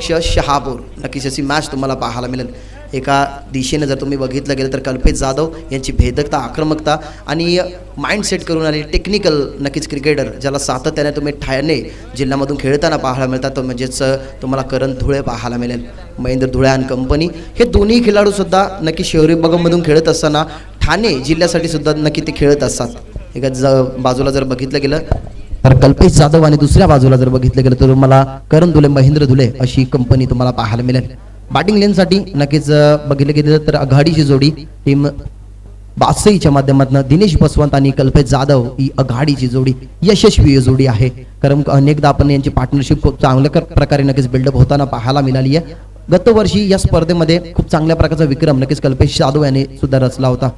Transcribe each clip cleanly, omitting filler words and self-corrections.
पक्ष शहापूर, नक्कीच अशी मॅच तुम्हाला पाहायला मिळेल. एका दिशेने जर तुम्ही बघितलं गेलं तर कल्पेश जाधव यांची भेदकता, आक्रमकता आणि माइंड सेट करून आलेली टेक्निकल नक्कीच क्रिकेटर, ज्याला सातत्याने तुम्ही ठाणे जिल्ह्यामधून खेळताना पाहायला मिळतात. तो म्हणजेच तुम्हाला करण धुळे पाहायला मिळेल, महेंद्र धुळे आणि कंपनी. हे दोन्ही खेळाडूसुद्धा नक्की शहरी भागामधून खेळत असताना ठाणे जिल्ह्यासाठी सुद्धा नक्की ते खेळत असतात. एका बाजूला जर बघितलं गेलं तर कल्पेश जाधव आणि दुसऱ्या बाजूला जर बघितलं गेलं तर तुम्हाला करण धुले, महेंद्र धुले अशी कंपनी तुम्हाला पाहायला मिळेल. बॅटिंग लेनसाठी नक्कीच बघितलं गेलं तर आघाडीची जोडी टीम बासईच्या माध्यमातून दिनेश बसवंत आणि कल्पेश जाधव ही आघाडीची जोडी यशस्वी जोडी आहे. कारण अनेकदा आपण यांची पार्टनरशिप खूप चांगल्या प्रकारे नक्कीच बिल्डअप होताना पाहायला मिळाली आहे. गत वर्षी या स्पर्धेमध्ये खूप चांगल्या प्रकारचा विक्रम नक्कीच कल्पेश जाधव यांनी सुद्धा रचला होता.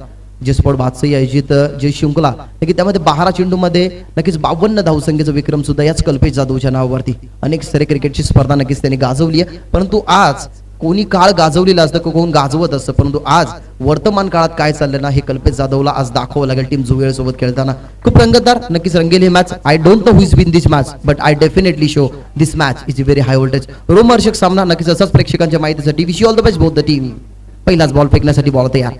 जे स्पोर्ट बादशाही आयोजित जे शृंखला नक्की त्यामध्ये 12 चेंडूमध्ये नक्कीच 52 धावसंख्येचा विक्रम सुद्धा याच कल्पेश जाधवच्या नावावरती अनेक सारे क्रिकेटची स्पर्धा नक्कीच त्यांनी गाजवली आहे. परंतु आज कोणी काळ गाजवलेला असतं, कोण गाजवत असतं, परंतु आज वर्तमान काळात काय चाललं ना हे कल्पेश जाधवला आज दाखवावं लागेल. टीम जुवेल सोबत खेळताना खूप रंगतदार नक्कीच रंगेल ही match. I don't know who is win this match but I definitely show this match is a very high voltage. रोमहर्षक सामना नक्कीच असाच प्रेक्षकांच्या माहितीसाठी. Wish you all the best both the team. पहिलाच बॉल फेकण्यासाठी बॉल तयार.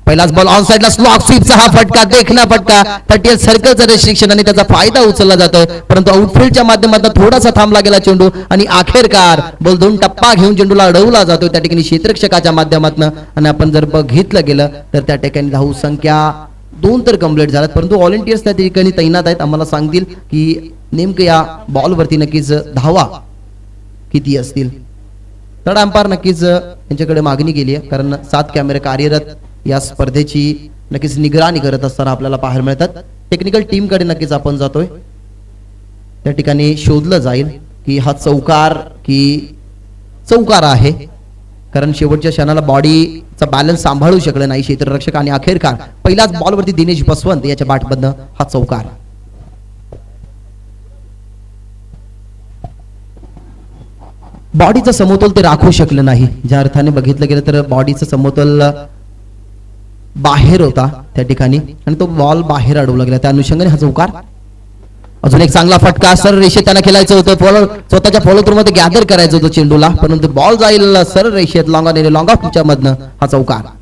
पहिलाच बॉल ऑन साइडला स्लॉग स्वीपचा हा फटका, देखना फटका, 30 सर्कलचं रेस्ट्रिक्शन आणि त्याचा फायदा उचलला जातोय. परंतु आउटफील्डच्या माध्यमातून थोडासा थांबला गेला चेंडू आणि अखेरकार बॉल दोन टप्पा घेऊन चेंडूला अडवला जातोय त्या ठिकाणी क्षेत्ररक्षकाच्या माध्यमातून. आणि आपण जर बघितलं गेलं तर त्या ठिकाणी धाव संख्या 2 तर कंप्लीट झाल्यात, परंतु व्हॉलंटियर्स त्या ठिकाणी तैनात आहेत. आम्हाला सांगतील की नेमकं या बॉलवरती नक्कीच धावा किती असतील. थर्ड अंपायर नक्कीच यांच्याकडे मागणी केली आहे, कारण 7 कॅमेरे कार्यरत या स्पर्धेची नक्कीच निगराणी करत असताना आपल्याला पाहायला मिळतात. टेक्निकल टीम कडे नक्कीच आपण जातोय. त्या ठिकाणी शोधलं जाईल की हा चौकार की चौकार आहे, कारण शेवटच्या क्षणाला बॉडीचा बॅलन्स सांभाळू शकले नाही क्षेत्ररक्षक. आणि अखेरकार पहिल्याच बॉलवरती दिनेश बसवंत याच्या बॅटमधनं हा चौकार. बॉडीचा समतोल ते राखू शकले नाही. ज्या अर्थाने बघितलं गेलं तर बॉडीचा समतोल बाहेर होता त्या ठिकाणी आणि तो बॉल बाहेर अडवला गेला. त्या अनुषंगाने हा चौकार. अजून एक चांगला फटका. सरळ रेषेत त्यांना खेळायचं होतं, स्वतःच्या फॉलो थ्रू मध्ये गॅदर करायचं होतं चेंडूला, परंतु बॉल जाईल सरळ रेषेत लॉंग ऑफच्या मधनं हा चौकार.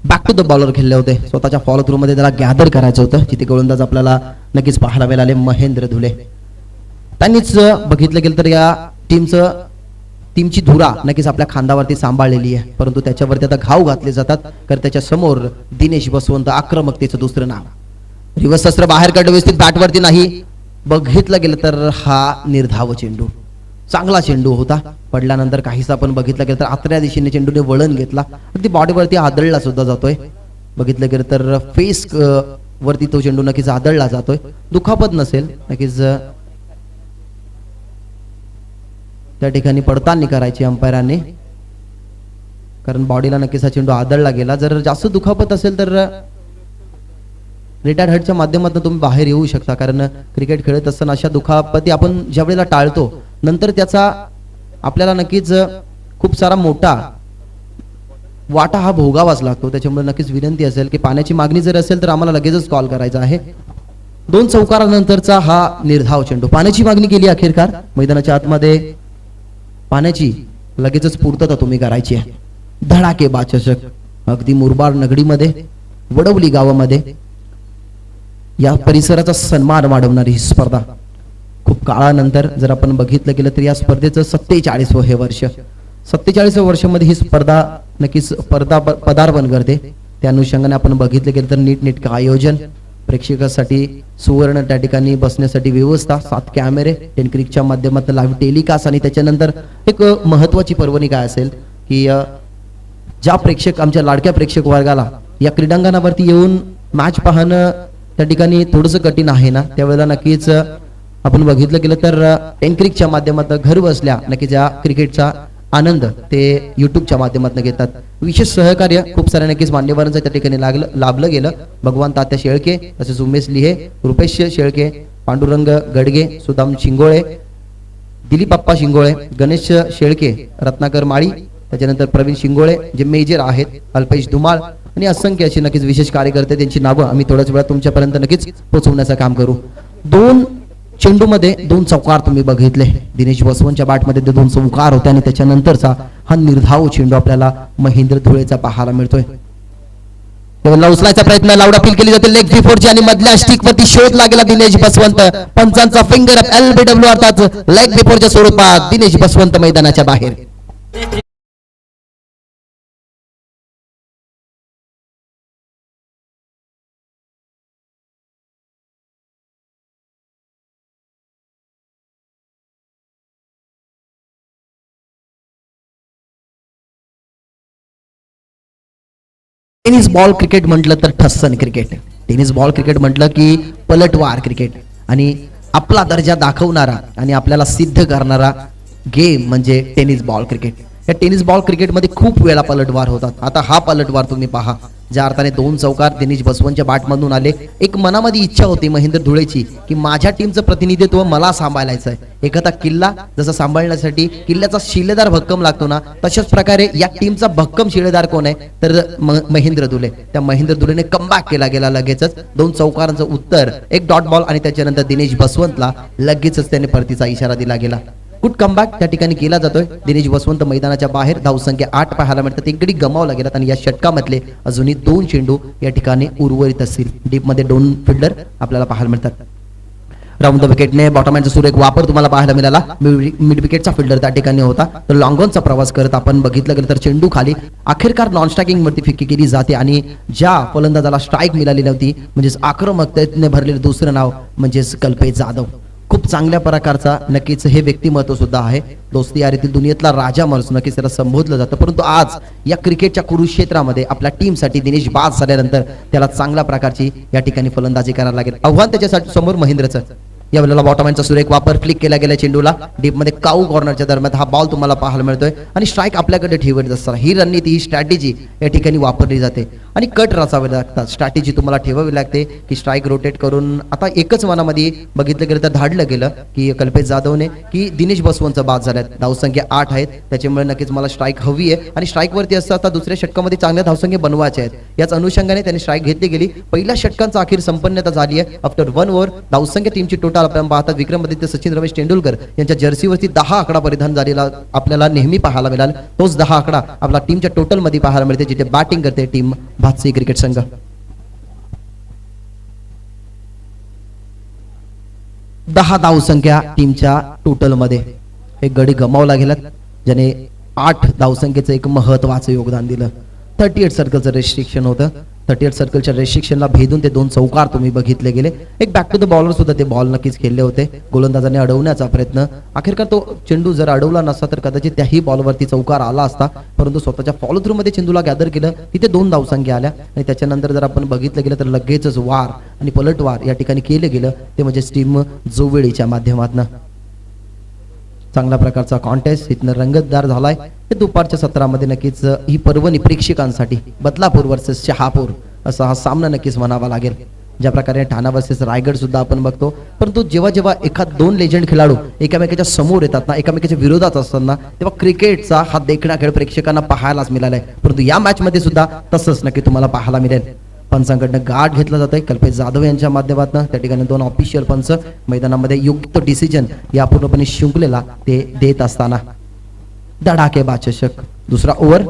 बॅक टू द बॉलर खेळले होते, स्वतःच्या फॉलो थ्रू मध्ये त्याला गॅदर करायचं होतं. जिथे गोलंदाज आपल्याला नक्कीच पाहायला मिळाले महेंद्र धुले. त्यांनीच बघितलं गेलं तर या टीमची धुरा नक्कीच आपल्या खांदावरती सांभाळलेली आहे, परंतु त्याच्यावरती आता घाव घातले जातात. कारण त्याच्या समोर दिनेश बसवंत, आक्रमकतेचं दुसरं नाव. रिव्हर्स शस्त्र बाहेर काढलं, व्यवस्थित बॅटवरती नाही. बघितलं गेलं तर हा निर्धाव चेंडू, चांगला चेंडू होता. पडल्यानंतर काहीसा आपण बघितलं गेलं तर आतल्या दिशेने चेंडूने वळण घेतला, अगदी बॉडीवरती आदळला सुद्धा जातोय. बघितलं गेलं तर फेस वरती तो चेंडू नक्कीच आदळला जातोय. दुखापत नसेल, नक्कीच त्या ठिकाणी पडताळणी करायची अंपायरांनी, कारण बॉडीला नक्कीच हा चेंडू आदळला गेला. जर जास्त दुखापत असेल तर रिटायर्ड हर्टच्या माध्यमातून तुम्ही बाहेर येऊ शकता, कारण क्रिकेट खेळत असताना अशा दुखापती आपण ज्या वेळेला टाळतो नंतर त्याचा आपल्याला नक्कीच खूप सारा मोठा वाटा हा भोगावाच लागतो. त्याच्यामुळे नक्कीच विनंती असेल की पाण्याची मागणी जर असेल तर आम्हाला लगेचच कॉल करायचा आहे. 2 चौकारानंतरचा हा निर्धाव चेंडू. पाण्याची मागणी केली अखेरकार. मैदानाच्या आतमध्ये पाण्याची लगेचच पूर्तता तुम्ही करायची आहे. धडाकेबाज चषक अगदी मुरबाड नगरीमध्ये, वडवली गावामध्ये या परिसराचा सन्मान वाढवणारी ही स्पर्धा. खूप काळानंतर जर आपण बघितलं गेलं तर या स्पर्धेचं 47वं हे वर्ष. 47व्या वर्षामध्ये ही स्पर्धा नक्कीच पदार्पण करते. त्या अनुषंगाने आपण बघितलं गेलं तर नीटनेटकं आयोजन, प्रेक्षकासाठी सुवर्ण त्या ठिकाणी बसण्यासाठी व्यवस्था, 7 कॅमेरे, टेनक्रिकच्या माध्यमातून लाईव्ह टेलिकास्ट. आणि त्याच्यानंतर एक महत्वाची पर्वणी काय असेल की ज्या प्रेक्षक आमच्या लाडक्या प्रेक्षक वर्गाला या क्रीडांगणावरती येऊन मॅच पाहणं त्या ठिकाणी थोडंसं कठीण आहे ना, त्यावेळेला नक्कीच आपण बघितलं गेलं तर टेनक्रिकच्या माध्यमातून घर बसल्या नक्कीच या क्रिकेटचा आनंद ते युट्यूबच्या माध्यमातून घेतात. विशेष सहकार्य खूप साऱ्या नक्कीच मान्यवरांचं त्या ठिकाणी लाभलं गेलं. भगवान तात्या शेळके, तसेच उमेश लिहे, रुपेश शेळके, पांडुरंग गडगे, सुदाम शिंगोळे, दिलीप अप्पा शिंगोळे, गणेश शेळके, रत्नाकर माळी, त्याच्यानंतर प्रवीण शिंगोळे जे मेजर आहेत, अल्पेश धुमाळ आणि असंख्य अशी नक्कीच विशेष कार्यकर्ते, त्यांची नावं आम्ही थोड्याच वेळात तुमच्यापर्यंत नक्कीच पोहोचवण्याचं काम करू. 2 चेंडूमध्ये 2 चौकार तुम्ही बघितले. दिनेश बसवनच्या बॅटमध्ये ते 2 चौकार होते आणि त्याच्यानंतरचा हा निर्धाव चेंडू आपल्याला महेंद्र धुळेचा पाहायला मिळतोय. उचलायचा प्रयत्न, लावडा फील केली जाते लेग बिफोरची आणि मधल्या स्टिक वरती शोध लागेला दिनेश बसवंत. पंचांचा फिंगर अप LBW अर्थात लेग बिफोरच्या स्वरूपात दिनेश बसवंत मैदानाच्या बाहेर. टेनिस बॉल क्रिकेट म्हटलं तर ठस्सन क्रिकेट, टेनिस बॉल क्रिकेट म्हटलं की पलटवार क्रिकेट आणि आपला दर्जा दाखवणारा आणि आपल्याला सिद्ध करणारा गेम म्हणजे टेनिस बॉल क्रिकेट. या टेनिस बॉल क्रिकेटमध्ये खूप वेळा पलटवार होतात. आता हा पलटवार तुम्ही पहा, ज्या अर्थाने 2 चौकार दिनेश बसवनच्या बॅटमधून आले. एक मनामध्ये इच्छा होती महेंद्र धुळेची की माझ्या टीमचं प्रतिनिधित्व मला सांभाळायचं आहे. एखादा किल्ला जसं सांभाळण्यासाठी किल्ल्याचा शिलेदार भक्कम लागतो ना, तशाच प्रकारे या टीमचा भक्कम शिलेदार कोण आहे तर महेंद्र धुळे. त्या महेंद्र धुळेने कमबॅक केला गेला लगेचच. 2 चौकारांचं उत्तर, एक डॉट बॉल आणि त्याच्यानंतर दिनेश बसवंतला लगेचच त्याने परतीचा इशारा दिला गेला. गुड कमबॅक त्या ठिकाणी केला जातोय. दिनेश बसवंत मैदानाच्या बाहेर, धावसंख्या 8 पाहायला मिळतात. 1 गडी गमावला गेलात आणि या षटकामधले अजूनही 2 चेंडू या ठिकाणी उर्वरित असतील. डीपमध्ये 2 फिल्डर आपल्याला पाहायला मिळतात. राऊंड द विकेटने बॉटमॅनचा सुरेख वापर तुम्हाला पाहायला मिळाला. मिड विकेटचा फिल्डर त्या ठिकाणी होता. तर लॉंगॉनचा प्रवास करत आपण बघितलं गेलं तर चेंडू खाली अखेरकार नॉन स्ट्रायकिंग वरती फिक्की केली जाते आणि ज्या फलंदाजाला स्ट्राईक मिळाली नव्हती म्हणजेच आक्रमकतेने भरलेलं दुसरं नाव म्हणजेच कल्पेश जाधव. खूप चांगल्या प्रकारचा नक्कीच हे व्यक्तिमत्व सुद्धा आहे. दोस्ती यारीतील दुनियेतला राजा म्हणून नक्कीच त्याला संबोधलं जातं. परंतु आज या क्रिकेटच्या कुरुक्षेत्रामध्ये आपल्या टीमसाठी दिनेश बाद झाल्यानंतर त्याला चांगल्या प्रकारची या ठिकाणी फलंदाजी करायला लागेल. आव्हान त्याच्यासाठी समोर महेंद्रचं. यावेळेला बॉटमॅनचा सुरेख वापर, फ्लिक केला गेला चेंडूला डीपमध्ये काऊ कॉर्नरच्या दरम्यान हा बॉल तुम्हाला पाहायला मिळतोय आणि स्ट्राईक आपल्याकडे ठेवत असताना ही रणनीती, ही स्ट्रॅटेजी या ठिकाणी वापरली जाते आणि कट रचावे लागतात. स्ट्रॅटेजी तुम्हाला ठेवावी लागते की स्ट्राईक रोटेट करून. आता एकच मनामध्ये बघितलं गेलं तर धाडलं गेलं की कल्पेश जाधवने की दिनेश बसवंतचं बाद झाल्यात. धावसंख्या 8 आहेत, त्याच्यामुळे नक्कीच मला स्ट्राईक हवी आहे आणि स्ट्राईकवरती असं आता दुसऱ्या षटकामध्ये चांगल्या धावसंख्या बनवायच्या आहेत. याच अनुषंगाने त्यांनी स्ट्राईक घेतली गेली. पहिल्या षटकांचा अखेर संपन्नता झाली आहे. आफ्टर 1 ओव्हर धावसंख्या टीमची टोटल आपण पाहतात विक्रमादित्य सचिन रमेश तेंडुलकर यांच्या जर्सीवरती 10 आकडा परिधान झालेला आपल्याला नेहमी पाहायला मिळाला. तोच 10 आकडा आपला टीमच्या टोटल मध्ये पाहायला मिळते जिथे बॅटिंग करते टीम भातसी क्रिकेट संघ. दहा धावसंख्या टीमच्या टोटल मध्ये. एक गडी गमावला गेलात ज्याने 8 धावसंख्येचं एक महत्वाचं योगदान दिलं. 38 सर्कलचं रेस्ट्रिक्शन होतं. 38 सर्कलच्या रेस्ट्रिक्शनला भेदून ते 2 चौकार तुम्ही बघितले गेले. एक बॅक टू द बॉलर सुद्धा ते बॉल नक्कीच खेळले होते. गोलंदाजाने अडवण्याचा प्रयत्न, अखेरकार तो चेंडू जर अडवला नसता तर कदाचित त्याही बॉलवरती चौकार आला असता. परंतु स्वतःच्या फॉलो थ्रू मध्ये चेंडूला गॅदर केलं, तिथे 2 धावसंख्या आल्या आणि त्याच्यानंतर जर आपण बघितलं गेलं तर लगेचच वार आणि पलटवार या ठिकाणी केले गेलं. ते म्हणजे टीम जोवेळीच्या माध्यमातून चांगला प्रकारचा कॉन्टेस्ट इथनं रंगतदार झालाय. हे दुपारच्या सत्रामध्ये नक्कीच ही पर्वणी प्रेक्षकांसाठी बदलापूर वर्सेस शहापूर असा हा सामना नक्कीच म्हणावा लागेल. ज्या प्रकारे ठाणा वर्सेस रायगड सुद्धा आपण बघतो. परंतु जेव्हा जेव्हा एखाद 2 लेजंड खेळाडू एकामेकाच्या समोर येतात ना, एकामेकाच्या विरोधात असताना, तेव्हा क्रिकेटचा हा देखणा खेळ प्रेक्षकांना पाहायलाच मिळालाय. परंतु या मॅच मध्ये सुद्धा तसंच नक्की तुम्हाला पाहायला मिळेल. पंचांकडनं गाठ घेतला जातोय कल्पेश जाधव यांच्या माध्यमातून. त्या ठिकाणी 2 ऑफिशियल पंच मैदानामध्ये योग्य डिसिजन या पूर्णपणे शृंखलेला ते देत असताना धडाकेबाज चषक. दुसरा ओव्हर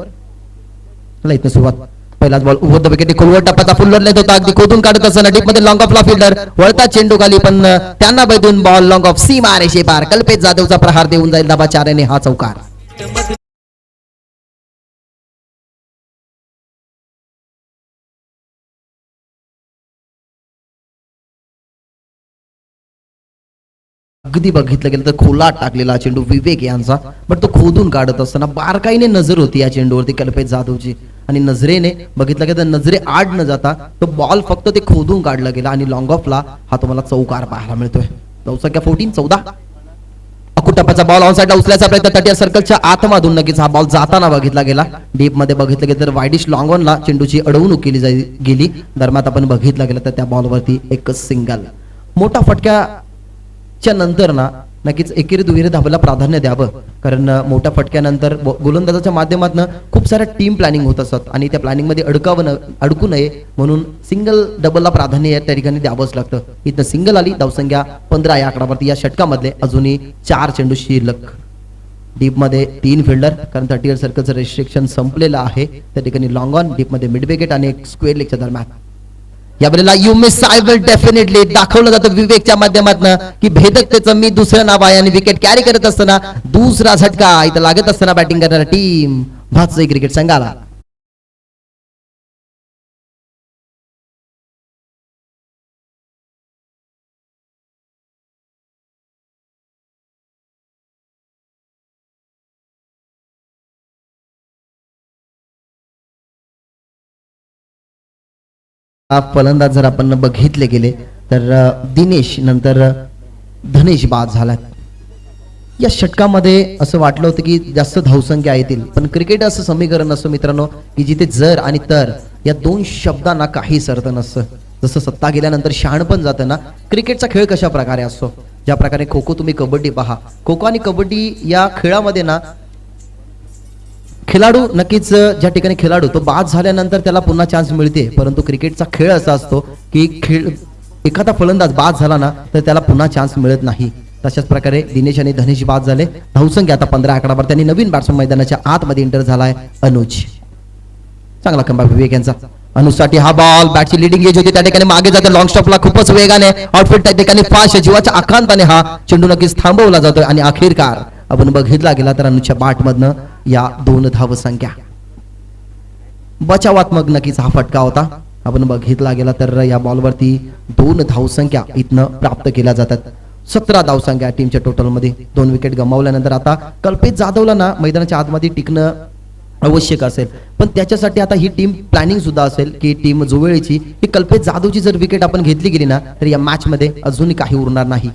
इथनं सुरुवात. पहिलाच बॉल ओव्हर द विकेट, खोलवर टप्प्याचा फुल्लर लेत होता, अगदी खोदून काढत असताना डीप मध्ये लॉंग ऑफला फिल्डर वळता चेंडू खाली, पण त्यांना बैदून बॉल लॉंग ऑफ सीमा रेषे पार. कल्पेश जाधवचा प्रहार देऊन जाईल धाबा 4 हा चौकार. अगदी बघितलं गेलं तर खोलात टाकलेला चेंडू विवेक यांचा, पण तो खोदून काढत असताना बारकाईने नजर होती या चेंडूवरती कल्पेश जाधवची आणि नजरेने बघितलं गेलं तर नजरे आड न जाता तो बॉल फक्त ते खोदून काढला गेला आणि लॉंग ऑफला हा तुम्हाला चौकार पाहायला मिळतोय. धावसंख्या 14 अकुटप्पाचा बॉल ऑन साइडला उचलायचा प्रयत्न 30 सर्कलच्या आतमधून नक्कीच हा बॉल जाताना बघितला गेला. डीप मध्ये बघितलं गेलं तर वाईडिश लॉंग ऑनला चेंडूची अडवणूक केली गेली. दरम्यान आपण बघितलं गेलं तर त्या बॉलवरती एक सिंगल. मोठा फटक्याच्या नंतर ना नक्कीच एकेरी दुहेरी धाबेला प्राधान्य द्यावं, कारण मोठ्या फटक्यानंतर गोलंदाजाच्या माध्यमातून खूप साऱ्या टीम प्लॅनिंग होत असतात आणि त्या प्लॅनिंगमध्ये अडकू नये म्हणून सिंगल डबलला प्राधान्य त्या ठिकाणी द्यावंच लागतं. इथं सिंगल आली, धावसंख्या 15 या आकडावरती. या षटकामधले अजूनही 4 चेंडू शिल्लक. डीपमध्ये 3 फिल्डर, कारण 30 सर्कलचं रेस्ट्रिक्शन संपलेलं आहे. त्या ठिकाणी लॉंग ऑन, डीपमध्ये मिड विकेट आणि एक स्क्वेअर लेगच्या दरम्यान. या वेळेला you miss I will definitely दाखवलं जातं विवेकच्या माध्यमातून की भेदकतेचं मी दुसरं नाव आहे आणि विकेट कॅरी करत असताना दुसरा झटका इथं लागत असताना बॅटिंग करणारा टीम भातसई क्रिकेट संघाला. फलंदाज जर आपण बघितले गेले तर दिनेश नंतर धनेश बाद झालात. या षटकामध्ये असं वाटलं होतं की जास्त धावसंख्या येतील, पण क्रिकेट असं समीकरण असं मित्रांनो की जिथे जर आणि तर या 2 शब्दांना काही अर्थ नसतं. जसं सत्ता गेल्यानंतर शहाणपण जातं ना, क्रिकेटचा खेळ कशा प्रकारे असतो. ज्या प्रकारे खो खो, तुम्ही कबड्डी पहा, खो खो आणि कबड्डी या खेळामध्ये ना खेळाडू नक्कीच ज्या ठिकाणी खेळाडू तो बाद झाल्यानंतर त्याला पुन्हा चान्स मिळते, परंतु क्रिकेटचा खेळ असा असतो की एखादा फलंदाज बाद झाला ना तर त्याला पुन्हा चान्स मिळत नाही. तशाच प्रकारे दिनेश आणि धनेश बाद झाले. धावसंख्या आता 15 आकडावर. त्यांनी नवीन बॅट्समन मैदानाच्या आतमध्ये एंटर झालाय अनुज. चांगला कमबॅक विवेक यांचा. अनुजसाठी हा बॉल, बॅटची लिडिंग एज होती, त्या ठिकाणी मागे जाते लॉंग स्टॉपला खूपच वेगाने. आउटफिट त्या ठिकाणी फास्ट, जीवाच्या आकांताने हा चेंडू नक्कीच थांबवला जातोय आणि अखेरकार आपण बघितला गेला तर अनुजच्या बॅटमधनं या 2 धावसंख्या. बचावात्मक नक्कीच हा फटका होता. आपण बघितला गेला तर या बॉलवरती 2 धावसंख्या इथनं प्राप्त केल्या जातात. 17 धावसंख्या टीमच्या टोटलमध्ये. 2 विकेट गमावल्यानंतर आता कल्पेश जाधवला ना मैदानाच्या आतमध्ये टिकणं आवश्यक असेल, पण त्याच्यासाठी आता ही टीम प्लॅनिंग सुद्धा असेल की टीम जोवेळीची ही कल्पेश जाधवची जर विकेट आपण घेतली गेली ना तर या मॅच मध्ये अजूनही काही उरणार नाही.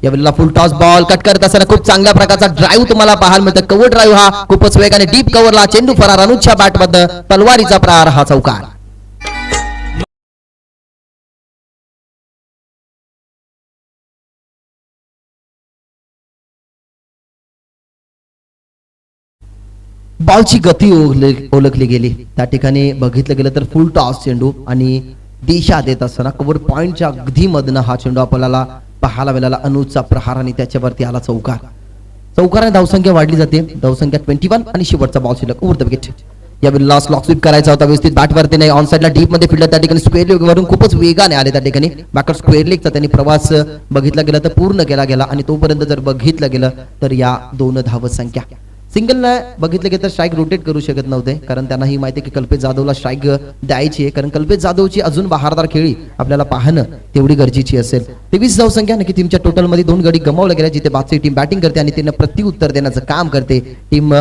यावेळेला फुल टॉस बॉल कट करत असताना खूप चांगल्या प्रकारचा ड्राईव्ह तुम्हाला पाहायला मिळतं. कव्हर ड्राईव्ह हा खूपच वेगाने डीप कव्हरला, चेंडू फरार. अनुजच्या बॅटमध्ये तलवारीचा प्रहार, हा चौकार. बॉलची गती ओळखली गेली. त्या ठिकाणी बघितलं गेलं तर फुल टॉस चेंडू आणि दिशा देत असताना कव्हर पॉइंटच्या अगदी मधनं हा चेंडू आपल्याला पाहायला मिळाला. अनुजचा प्रहार आणि त्याच्यावरती आला चौकार. चौकाराने धावसंख्या वाढली जाते. धावसंख्या 21 आणि शेवटचा बॉल शिल्लक ओव्हर द विकेट. यावेळी लास्ट लॉक स्वीप करायचा होता, व्यवस्थित बॅटवरती नाही, ऑन साईडला डीप मध्ये फिल्डर त्या ठिकाणी स्क्वेअर लेग वरून खूपच वेगाने आले. त्या ठिकाणी बॅकर स्क्वेअर लेगचा त्यांनी प्रवास बघितला गेला तर पूर्ण केला गेला आणि तोपर्यंत जर बघितलं गेलं तर या 2 धावसंख्या. सिंगलला बघितलं गेलं तर स्ट्राईक रोटेट करू शकत नव्हते, कारण त्यांना ही माहिती की कल्पेश जाधवला स्ट्राईक द्यायची आहे, कारण कल्पेश जाधवची अजून बहारदार खेळी आपल्याला पाहणं तेवढी गरजेची असेल. 23 धावसंख्या नक्की टीमच्या टोटलमध्ये 2 गडी गमावल्या गेल्या, जिथे बादशाही टीम बॅटिंग करते आणि त्यांना प्रत्युत्तर देण्याचं काम करते टीम.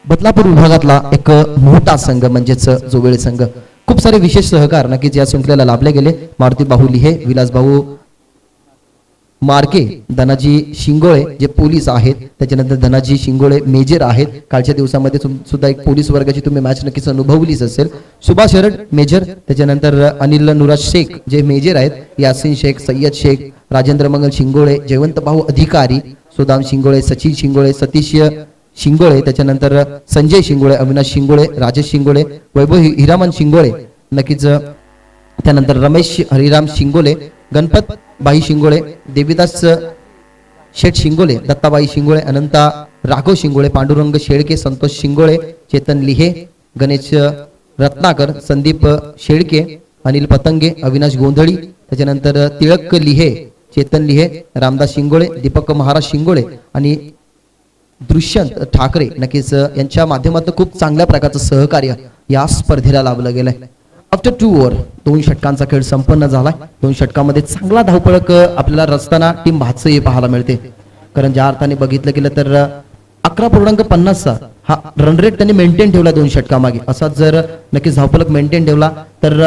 बदलापूर विभागातला एक मोठा संघ म्हणजेच जोवेळे संघ. खूप सारे विशेष सहकार नक्कीच या शृंखलेला लाभले गेले. मारुती भाऊ लिहे, विलास भाऊ मार्के, धनाजी शिंगोळे जे पोलीस आहेत, त्याच्यानंतर धनाजी शिंगोळे मेजर आहेत. कालच्या दिवसामध्ये सुद्धा एक पोलीस वर्गाची तुम्ही मॅच नक्कीच अनुभवलीच असेल. सुभाष शरद मेजर, त्याच्यानंतर अनिल नुराज शेख जे मेजर आहेत, यासिन शेख, सय्यद शेख, राजेंद्र मंगल शिंगोळे, जयवंत भाऊ अधिकारी, सुदाम शिंगोळे, सचिन शिंगोळे, सतीश शिंगोळे, त्याच्यानंतर संजय शिंगोळे, अविनाश शिंगोळे, राजेश शिंगोळे, वैभव हिरामन शिंगोळे, नक्कीच त्यानंतर रमेश हरिराम शिंगोळे, गणपत बाई शिंगोळे, देवीदास शेठ शिंगोळे, दत्ताबाई शिंगोळे, अनंता राघव शिंगोळे, पांडुरंग शेळके, संतोष शिंगोळे, चेतन लिहे, गणेश रत्नाकर, संदीप शेळके, अनिल पतंगे, अविनाश गोंधळी, त्याच्यानंतर तिळक लिहे, चेतन लिहे, रामदास शिंगोळे, दीपक महाराज शिंगोळे आणि दृष्यंत ठाकरे नक्कीच यांच्या माध्यमातून खूप चांगल्या प्रकारचं सहकार्य या स्पर्धेला लाभलं गेलंय. आफ्टर 2 ओव्हर 2 षटकांचा खेळ संपन्न झालाय. 2 षटकामध्ये चांगला धावपळक आपल्याला रचताना टीम भातसई पाहायला मिळते, कारण ज्या अर्थाने बघितलं गेलं तर 11.50 हा रन रेट त्यांनी मेंटेन ठेवला 2 षटकामागे. असा जर नक्कीच धावपळक मेंटेन ठेवला तर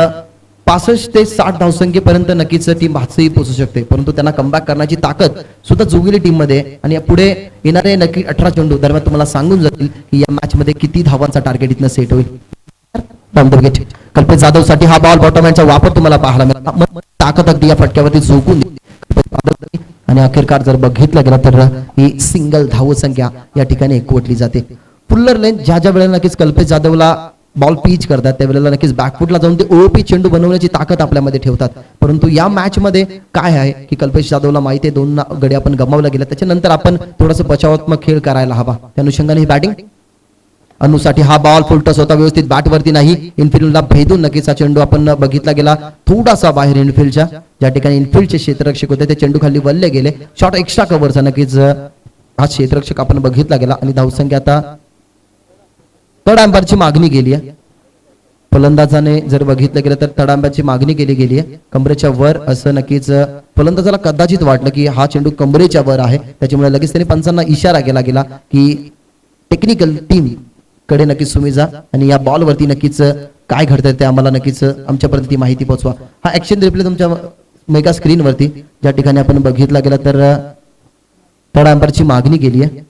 65 ते 60 धावसंख्येपर्यंत नक्कीच टीम भातसई पोहोचू शकते, परंतु त्यांना कमबॅक करण्याची ताकद सुद्धा जोगली टीम मध्ये. आणि पुढे येणारे नक्की 18 चेंडू दरम्यान तुम्हाला सांगून जातील की या मॅच मध्ये किती धावांचा टार्गेट इथनं सेट होईल. From the wicket. Kalpesh Jadhav साठी हा बॉल बॉटम हँडचा वापर तुम्हाला पाहायला मिळाला. ताकद अगदी या फटक्यावरती झोकून आणि अखेरकार जर बघितलं गेला तर ही सिंगल धाव संख्या या ठिकाणी एकवटली जाते. पुल्लर लेन ज्या ज्या वेळेला नक्कीच कल्पेश जाधवला बॉल पिच करतात त्यावेळेला नक्कीच बॅकफुटला जाऊन ते ओपी चेंडू बनवण्याची ताकद आपल्यामध्ये ठेवतात. परंतु या मॅच मध्ये काय आहे की कल्पेश जाधवला माहिती आहे 2 गडी आपण गमावला गेला, त्याच्यानंतर आपण थोडंसं बचावात्मक खेळ करायला हवा. त्या अनुषंगाने ही बॅटिंग अनुसाठी हा बॉल फुलटस होता, व्यवस्थित बॅटवरती नाही, इनफिल्डला भेदून नक्कीच हा चेंडू आपण बघितला गेला थोडासा बाहेर इनफिल्डच्या, ज्या ठिकाणी इनफिल्डचे क्षेत्ररक्षक होते ते चेंडू खाली वळले गेले. शॉट एक्स्ट्रा कव्हरचा नक्कीच हा क्षेत्ररक्षक आपण बघितला गेला आणि धावसंख्या आता थर्ड अंपायरची मागणी गेली आहे. फलंदाजाने जर बघितलं गेलं तर थर्ड अंपायरची मागणी केली गेली आहे कमरेच्या वर, असं नक्कीच फलंदाजाला कदाचित वाटलं की हा चेंडू कमरेच्या वर आहे, त्याच्यामुळे लगेच त्यांनी पंचांना इशारा केला गेला की टेक्निकल टीम कडे नक्कीच तुम्ही जा आणि या बॉल वरती नक्कीच काय घडतंय ते आम्हाला नक्कीच आमच्यापर्यंत ती माहिती पोहोचवा. हा ऍक्शन रिप्ले तुमच्या मेगा स्क्रीन वरती ज्या ठिकाणी आपण बघितला गेला तर थर्ड अंपायरची मागणी केली आहे.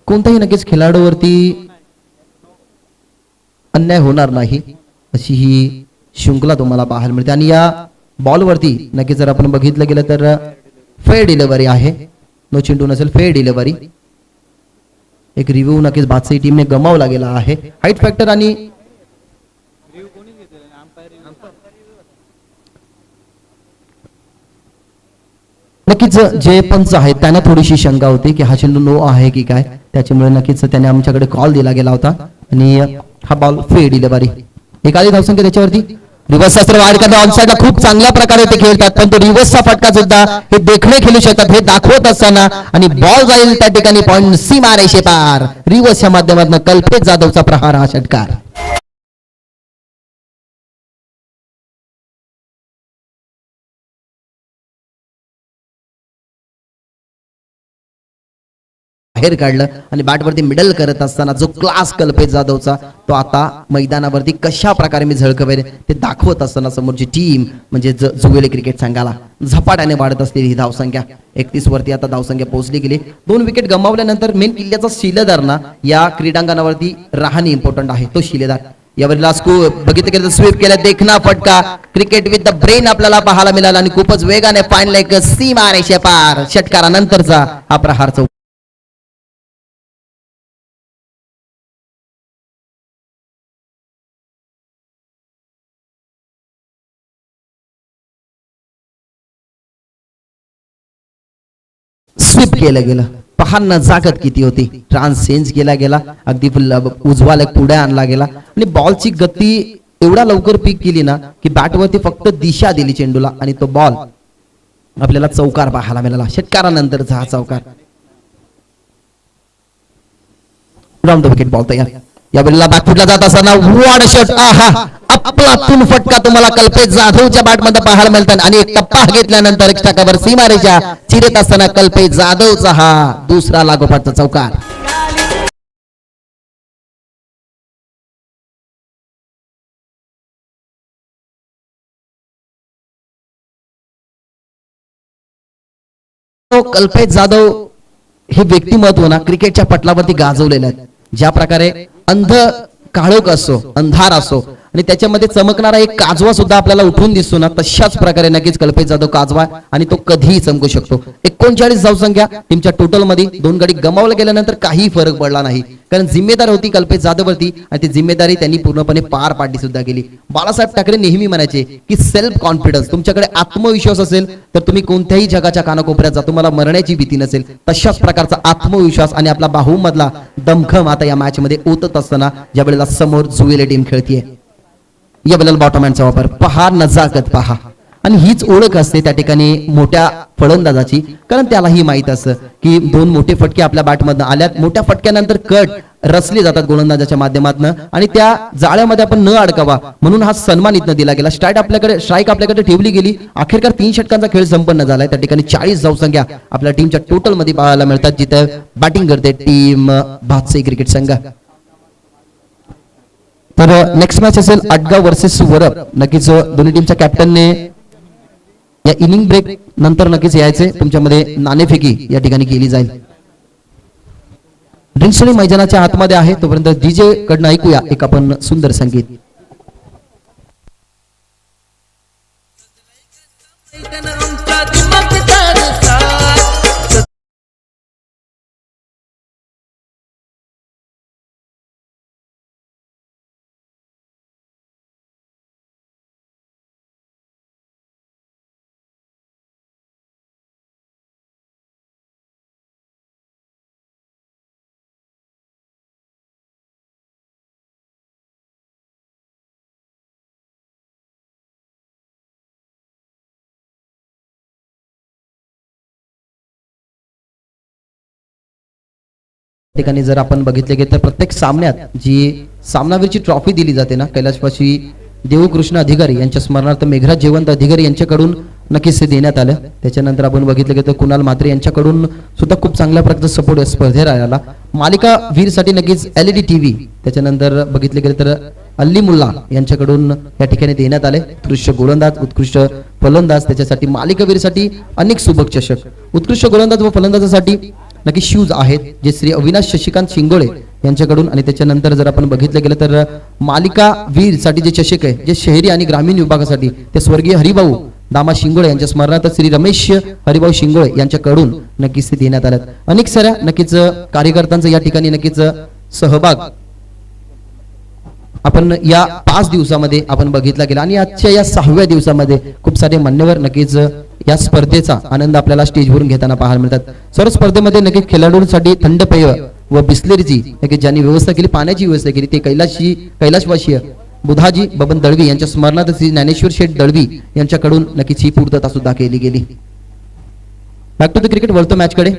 कोणत्याही नक्कीच खेळाडूवरती अन्याय होणार नाही अशी ही शृंखला तुम्हाला पाहायला मिळते आणि या बॉलवरती नक्कीच जर आपण बघितलं गेलं तर फेअर डिलिव्हरी आहे, नो चेंडू नसेल, फेअर डिलिव्हरी. एक रिव्ह्यू नक्कीच बादशाही टीमने गमावला गेला आहे. हाईट फॅक्टर आणि नक्कीच जे पंच आहेत त्यांना थोडीशी शंका होती की हा चेंडू नो आहे की काय, त्याच्यामुळे नक्कीच त्याने आमच्याकडे कॉल दिला गेला होता आणि हा बॉल फेअर डिलिव्हरी. एखादी धावसंख्या त्याच्यावरती रिव्हर्स शास्त्र वाढ करता ऑनसाइडला खूप चांगल्या प्रकारे ते खेळतात, पण तो रिव्हर्सचा फटका सुद्धा हे देखणे खेळू शकतात हे दाखवत असताना आणि बॉल जाईल त्या ठिकाणी पॉइंट सीमा रेषे पार. रिव्हर्सच्या माध्यमातून कल्पेश जाधवचा प्रहार हा षटकार. बाहेर काढलं आणि बॅटवरती मिडल करत असताना जो क्लास कल्पेश जाधवचा तो आता मैदानावरती कशा प्रकारे मी झळकवेल ते दाखवत असताना समोरची टीम म्हणजे जुवेली क्रिकेट संघाला झपाट्याने वाढत असलेली ही धावसंख्या 31 वरती आता धावसंख्या पोहोचली गेली. 2 विकेट गमावल्यानंतर मेन किल्ल्याचा शिलेदार ना या क्रीडांगणावरती राहणे इम्पॉर्टंट आहे, तो शिलेदार. यावेळेला बघितलं गेलं स्वीप केला, देखना फटका, क्रिकेट विथ द ब्रेन आपल्याला पाहायला मिळाला आणि खूपच वेगाने फाईन लेग सीमा रेषे पार. षटकारानंतरचा हा प्रहार चौक स्वीप केलं गेलं. पहा नजाकत किती होती, ट्रान्स चेंज केला गेला, अगदी उजवा लेग पुढे आणला गेला आणि बॉलची गती एवढा लवकर पीक केली ना की बॅटवरती फक्त दिशा दिली चेंडूला आणि तो बॉल आपल्याला चौकार पाहायला मिळाला. षटकारानंतरचा हा चौकार. राऊंड द विकेट बॉल तयार. यावेळेला बॅकफुटला जात असताना वॉड शॉट, आहा अफलातून फटका तुम्हाला कल्पेश जाधवच्या बॅटमध्ये पाहायला मिळतात आणि एक टप्पा घेतल्यानंतर एक्स्ट्रा कव्हर सीमारेषा चिरत असताना कल्पेश जाधवचा हा दुसरा लागोपाठचा चौकार. कल्पेश जाधव हे व्यक्तिमत्व ना क्रिकेटच्या पटलावरती गाजवलेलं आहे. ज्या प्रकारे अंध काळोख असो, अंधार असो आणि त्याच्यामध्ये चमकणारा एक काजवा सुद्धा आपल्याला उठून दिसतो ना, तशाच प्रकारे नक्कीच कल्पेश जाधव काजवा आणि तो कधीही चमकू शकतो. 39 धावसंख्या टीमच्या टोटल मध्ये 2 गडी गमावल्या गेल्यानंतर काही फरक पडला नाही, कारण जिम्मेदार होती कल्पेश जाधववरती आणि ती जिम्मेदारी त्यांनी पूर्णपणे पार पाडली सुद्धा गेली. बाळासाहेब ठाकरे नेहमी म्हणायचे की सेल्फ कॉन्फिडन्स, तुमच्याकडे आत्मविश्वास असेल तर तुम्ही कोणत्याही जगाच्या कानाकोपऱ्यात जा, तुम्हाला मरण्याची भीती नसेल. तशाच प्रकारचा आत्मविश्वास आणि आपला बाहुमधला दमखम आता या मॅच मध्ये ओतत असताना ज्या वेळेला समोर जुवेली टीम खेळतीये. या वेळेला बॉटम हँडचा वापर पहा, नजाकत पहा आणि हीच ओळख असते त्या ठिकाणी मोठ्या फलंदाजाची, कारण त्यालाही माहित असतं की 2 मोठे फटके आपल्या बॅटमधनं आल्यात, मोठ्या फटक्यानंतर कट रचले जातात गोलंदाजाच्या माध्यमातून आणि त्या जाळ्यामध्ये आपण न अडकावा म्हणून हा सन्मान इथनं दिला गेला. स्ट्राईक आपल्याकडे ठेवली गेली. अखेरकार 3 षटकांचा खेळ संपन्न झालाय. त्या ठिकाणी 40 धावसंख्या आपल्या टीमच्या टोटल मध्ये पाहायला मिळतात, जिथे बॅटिंग करते टीम बादशाही क्रिकेट संघ. तर नेक्स्ट मॅच असेल आटगाव वर्सेस वरप. नक्कीच दोन्ही टीमच्या कॅप्टनने या इनिंग ब्रेक नंतर नक्कीच यायचे तुमच्यामध्ये नाणेफेकी या ठिकाणी केली जाईल. ड्रिंक्सोली मैदानाच्या आतमध्ये आहे, तोपर्यंत डीजे कडनं ऐकूया एक आपण सुंदर संगीत. ठिकाणी जर आपण बघितले गेले तर प्रत्येक सामन्यात जी सामनावीरची ट्रॉफी दिली जाते ना, कैलासवासी देवकृष्ण अधिकारी यांच्या स्मरणार्थ मेघराज जयवंत अधिकारी यांच्याकडून नक्कीच ते देण्यात आलं. त्याच्यानंतर आपण बघितलं गेलं तर कुणाल म्हात्रे यांच्याकडून सुद्धा खूप चांगल्या प्रकारचा सपोर्ट या स्पर्धेला आला. मालिका वीरसाठी नक्कीच LED TV, त्याच्यानंतर बघितले गेले तर अल्ली मुल्ला यांच्याकडून या ठिकाणी देण्यात आले. उत्कृष्ट गोलंदाज, उत्कृष्ट फलंदाज, त्याच्यासाठी मालिका वीरसाठी अनेक सुबक चषक, उत्कृष्ट गोलंदाज व फलंदाजासाठी नक्की शूज आहेत जे श्री अविनाश शशिकांत शिंगोळे यांच्याकडून. आणि त्याच्यानंतर जर आपण बघितलं गेलं तर मालिका वीर साठी जे चषक आहे जे शहरी आणि ग्रामीण विभागासाठी ते स्वर्गीय हरिभाऊ दामा शिंगोळे यांच्या स्मरणार्थ श्री रमेश हरिभाऊ शिंगोळे यांच्याकडून नक्कीच ते देण्यात आल्यात. अनेक साऱ्या नक्कीच कार्यकर्त्यांचा या ठिकाणी नक्कीच सहभाग आपण या 5 दिवसामध्ये आपण बघितला गेला. आणि आजच्या या 6व्या दिवसामध्ये खूप सारे मान्यवर नक्कीच या स्पर्धेचा आनंद आपल्याला स्टेजवरून घेताना पाहायला मिळतात. सर्व स्पर्धेमध्ये नक्कीच खेळाडूंसाठी थंड पेय व बिस्लेरीची नक्कीच ज्यांनी व्यवस्था केली, पाण्याची व्यवस्था केली, ते कैलासवासीय बुधाजी बबन दळवी यांच्या स्मरणार्थ श्री ज्ञानेश्वर शेठ दळवी यांच्याकडून नक्कीच ही पूर्तता सुद्धा केली गेली. बॅक टू द क्रिकेट, वळतो मॅच कडे.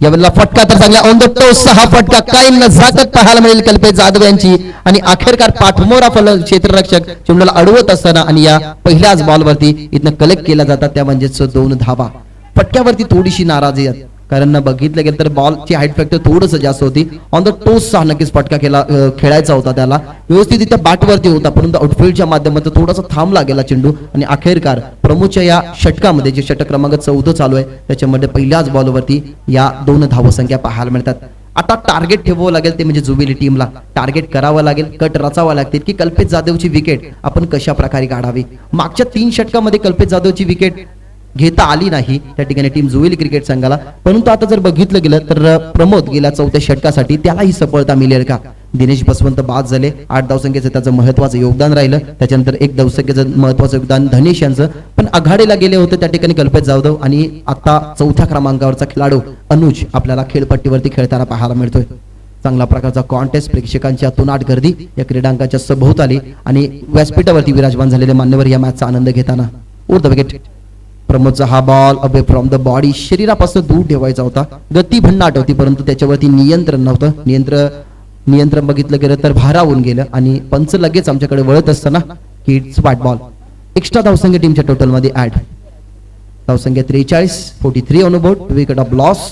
यावेळेला फटका तर चांगला ऑन द टोस, 6 फटका काय नजाकत पाहायला मिळेल कल्पेश जाधव यांची. आणि अखेरकार पाठमोरा क्षेत्ररक्षक चेंडूला अडवत असताना आणि या पहिल्याच बॉलवरती इथनं कलेक्ट केला जातात, त्या म्हणजेच 2 धावा. फटक्यावरती थोडीशी नाराजी आहे, कारण बघितलं गेलं तर बॉलची हाईट फॅक्टर थोडंसं जास्त होती. ऑन द टोस नक्कीच फटका खेळायचा होता, त्याला व्यवस्थित इथे बॅटवरती होता, परंतु आउटफील्डच्या माध्यमातून थोडासा थांबला गेला चेंडू. आणि अखेरकार प्रमोदच्या या षटकामध्ये जे षटक क्रमांक 14 चालू आहे त्याच्यामध्ये पहिल्याच बॉलवरती या 2 धावसंख्या पाहायला मिळतात. आता टार्गेट ठेवावं लागेल, ते म्हणजे जुबिली टीमला टार्गेट करावं लागेल, कट रचावा लागतील की कल्पेश जाधवची विकेट आपण कशा प्रकारे काढावी. मागच्या 3 षटकामध्ये कल्पेश जाधवची विकेट घेता आली नाही त्या ठिकाणी टीम जुवेली क्रिकेट संघाला. परंतु आता जर बघितलं गेलं तर प्रमोद गेल्या 4थ्या षटकासाठी त्यालाही सफलता मिळेल का? दिनेश बसवंत बाद झाले, 8 धावसंख्येचं त्याचं महत्वाचं योगदान राहिलं. त्याच्यानंतर 1 धावसंख्येचं महत्वाचं योगदान धनेश यांचं, पण आघाडीला गेले होते त्या ठिकाणी कल्पेश जाधव. आणि आता 4थ्या क्रमांकावरचा खेळाडू अनुज आपल्याला खेळपट्टीवरती खेळताना पाहायला मिळतोय. चांगला प्रकारचा कॉन्टेस्ट, प्रेक्षकांची अतोनाट गर्दी या क्रीडांकाच्या सभोवताली आणि व्यासपीठावरती विराजमान झालेले मान्यवर या मॅचचा आनंद घेताना. उर द विकेट. प्रमोदचा हा ball away from the body, शरीरापासून दूर ठेवायचा होता. गती भन्नाट होती, परंतु त्याच्यावरती नियंत्रण नव्हतं. नियंत्रण बघितलं गेलं तर भारावून गेलं आणि पंच लगेच आमच्याकडे वळत असताना की इट्स व्हाईट बॉल. एक्स्ट्रा धावसंख्या टीमच्या टोटल मध्ये ऍड. धावसंख्या 43, 43 on board, wicket of loss.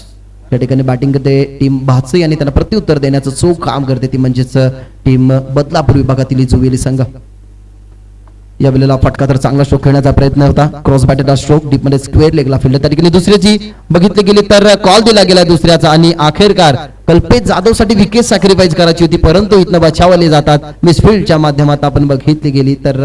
या ठिकाणी बॅटिंग करते टीम भाचई आणि त्यांना प्रत्युत्तर देण्याचं चोख काम करते ती म्हणजेच टीम बदलापूर विभागातील जुवेली संघ. या वेळेला फटका तर चांगला स्ट्रोक खेळण्याचा प्रयत्न होता, क्रॉस बॅटेड स्ट्रोक डीप मध्ये स्क्वेअर लेगला फिल्ड. त्या ठिकाणी दुसऱ्याची बघितली गेली तर कॉल दिला गेला दुसऱ्याचा आणि अखेरकार कल्पेश जाधव साठी विकेट सॅक्रिफाईस करायची होती, परंतु इथनं बचावले जातात. मिसफिल्डच्या माध्यमात आपण बघितली गेली तर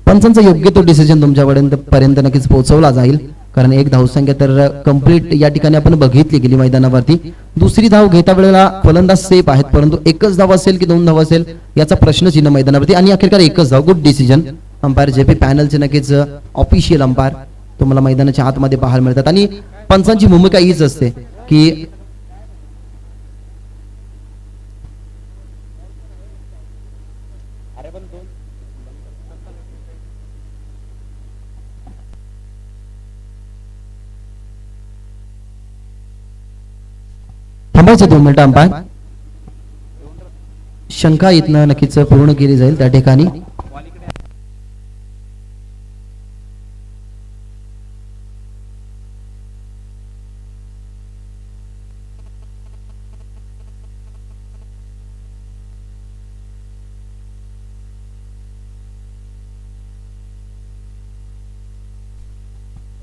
पंचांचा योग्य तो डिसिजन तुमच्यापर्यंत नक्कीच पोहोचवला जाईल, कारण 1 धावसंख्या तर कंप्लीट या ठिकाणी आपण बघितली गेली मैदानावरती. दुसरी धाव घेता वेळेला फलंदाज सेफ आहेत, परंतु 1च धाव असेल की 2 धाव असेल याचा प्रश्नचिन्ह मैदानावरती. आणि अखेरकार 1च धाव. Good decision. अंपायर जेपी पॅनलचे नक्कीच ऑफिशियल अंपायर तुम्हाला मैदानाच्या आतमध्ये पाहायला मिळतात. आणि पंचांची भूमिका हीच असते की थांबायचं 2 मिनिटं. अंपायर शंका इथनं नक्कीच पूर्ण केली जाईल त्या ठिकाणी.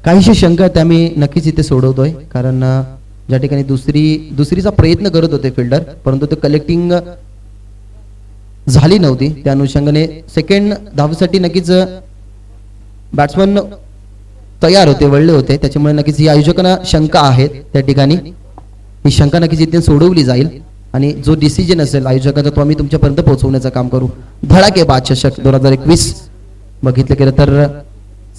काहीशी शंका आहेत त्या मी नक्कीच इथे सोडवतोय, कारण ज्या ठिकाणी दुसरीचा प्रयत्न करत होते फिल्डर, परंतु ते कलेक्टिंग झाली नव्हती. त्या अनुषंगाने सेकंड धावेसाठी नक्कीच बॅट्समन तयार होते, वळले होते, त्याच्यामुळे नक्कीच ही आयोजकांना शंका आहेत त्या ठिकाणी. ही शंका नक्कीच इथे सोडवली जाईल आणि जो डिसिजन असेल आयोजकांचा तो आम्ही तुमच्यापर्यंत पोहोचवण्याचं काम करू. धडाकेबाज चषक 2021 बघितलं गेलं तर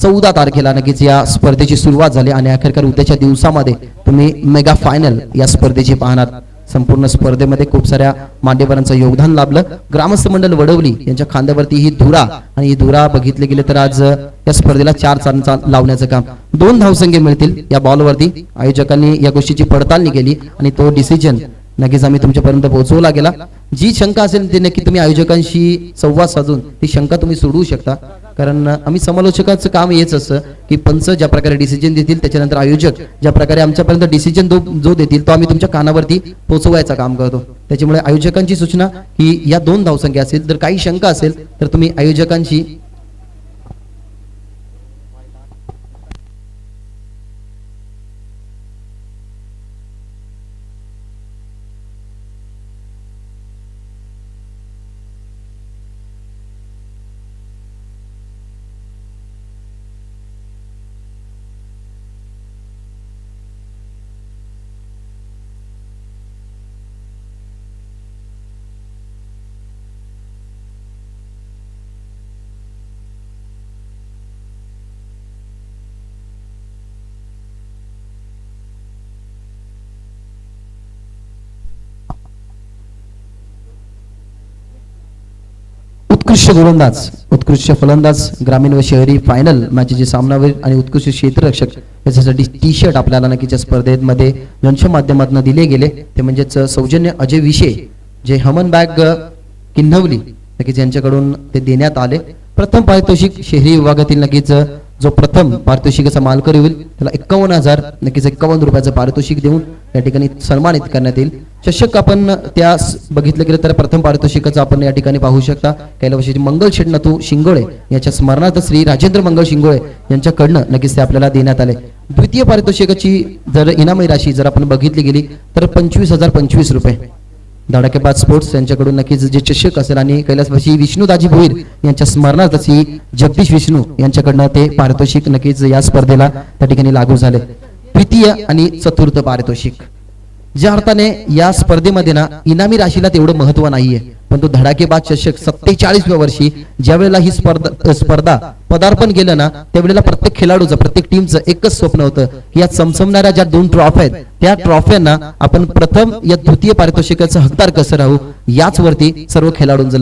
14 तारखेला नक्कीच या स्पर्धेची सुरुवात झाली आणि अखेरकार उद्याच्या दिवसामध्ये तुम्ही मेगा फायनल या स्पर्धेची पाहणार. संपूर्ण स्पर्धेमध्ये खूप साऱ्या मान्यवरांचं योगदान लाभलं. ग्रामस्थ मंडळ वडवली यांच्या खांद्यावरती ही धुरा, आणि ही धुरा बघितले गेले तर आज या स्पर्धेला 4 चांचा लावण्याचं काम. 2 धावसंख्या मिळतील या बॉलवरती. आयोजकांनी या गोष्टीची पडताळणी केली आणि तो डिसिजन नक्कीच आम्ही तुमच्यापर्यंत पोहोचवला गेला. जी शंका असेल ती नक्की तुम्ही आयोजकांशी संवाद साधून ती शंका तुम्ही सोडवू शकता, कारण आम्ही समालोचकाचं काम हेच असतं की पंच ज्या प्रकारे डिसिजन देतील त्याच्यानंतर आयोजक ज्या प्रकारे आमच्यापर्यंत डिसिजन जो देतील तो आम्ही तुमच्या कानावरती पोहोचवायचं काम करतो. त्याच्यामुळे आयोजकांची सूचना ही या 2 धावसंख्या असेल. जर काही शंका असेल तर तुम्ही आयोजकांशी उत्कृष्ट गोलंदाज, उत्कृष्ट फलंदाज, ग्रामीण व शहरी फायनल मॅचचे सामनावीर आणि उत्कृष्ट क्षेत्ररक्षक याच्यासाठी टी शर्ट आपल्याला नक्कीच स्पर्धेमध्ये ज्यांच्या माध्यमातून दिले गेले ते म्हणजेच सौजन्य अजय विशे जे हमन बॅग किन्हवली नक्कीच यांच्याकडून ते देण्यात आले. प्रथम पारितोषिक शहरी विभागातील नक्कीच जो प्रथम पारितोषिकाचा मालकरी होईल त्याला 51,000 नक्कीच 51 रुपयाचं पारितोषिक देऊन या ठिकाणी सन्मानित करण्यात येईल. चषक आपण त्या बघितलं गेलं तर प्रथम पारितोषिकाचं आपण या ठिकाणी पाहू शकता. कैलासवासी मंगल शेठ नथू शिंगोळे याच्या स्मरणार्थ श्री राजेंद्र मंगल शिंगोळे यांच्याकडनं नक्कीच ते आपल्याला देण्यात आले. द्वितीय पारितोषिकाची जर इनामी राशी जर आपण बघितली गेली तर 25,025 रुपये धडाकेबाज स्पोर्ट्स यांच्याकडून नक्कीच जे चषक असेल आणि कैलासवासी विष्णुदाजी भोईर यांच्या स्मरणार्थ श्री जगदीश विष्णू यांच्याकडनं ते पारितोषिक नक्कीच या स्पर्धेला त्या ठिकाणी लागू झाले. तृतीय आणि चतुर्थ पारितोषिक ज्या अर्थाने या स्पर्धेमध्ये ना इनामी राशीला तेवढं महत्व नाहीये, पण तो धडाकेबाज चषक 47व्या वर्षी ज्या वेळेला ही स्पर्धा पदार्पण केलं ना त्यावेळेला प्रत्येक खेळाडूचं प्रत्येक टीमचं एकच स्वप्न होतं की या चमचमणाऱ्या ज्या 2 ट्रॉफ्या आहेत त्या ट्रॉफ्यांना आपण प्रथम या तृतीय पारितोषिकाचं हकदार कसं राहू याच वरती सर्व खेळाडूंचं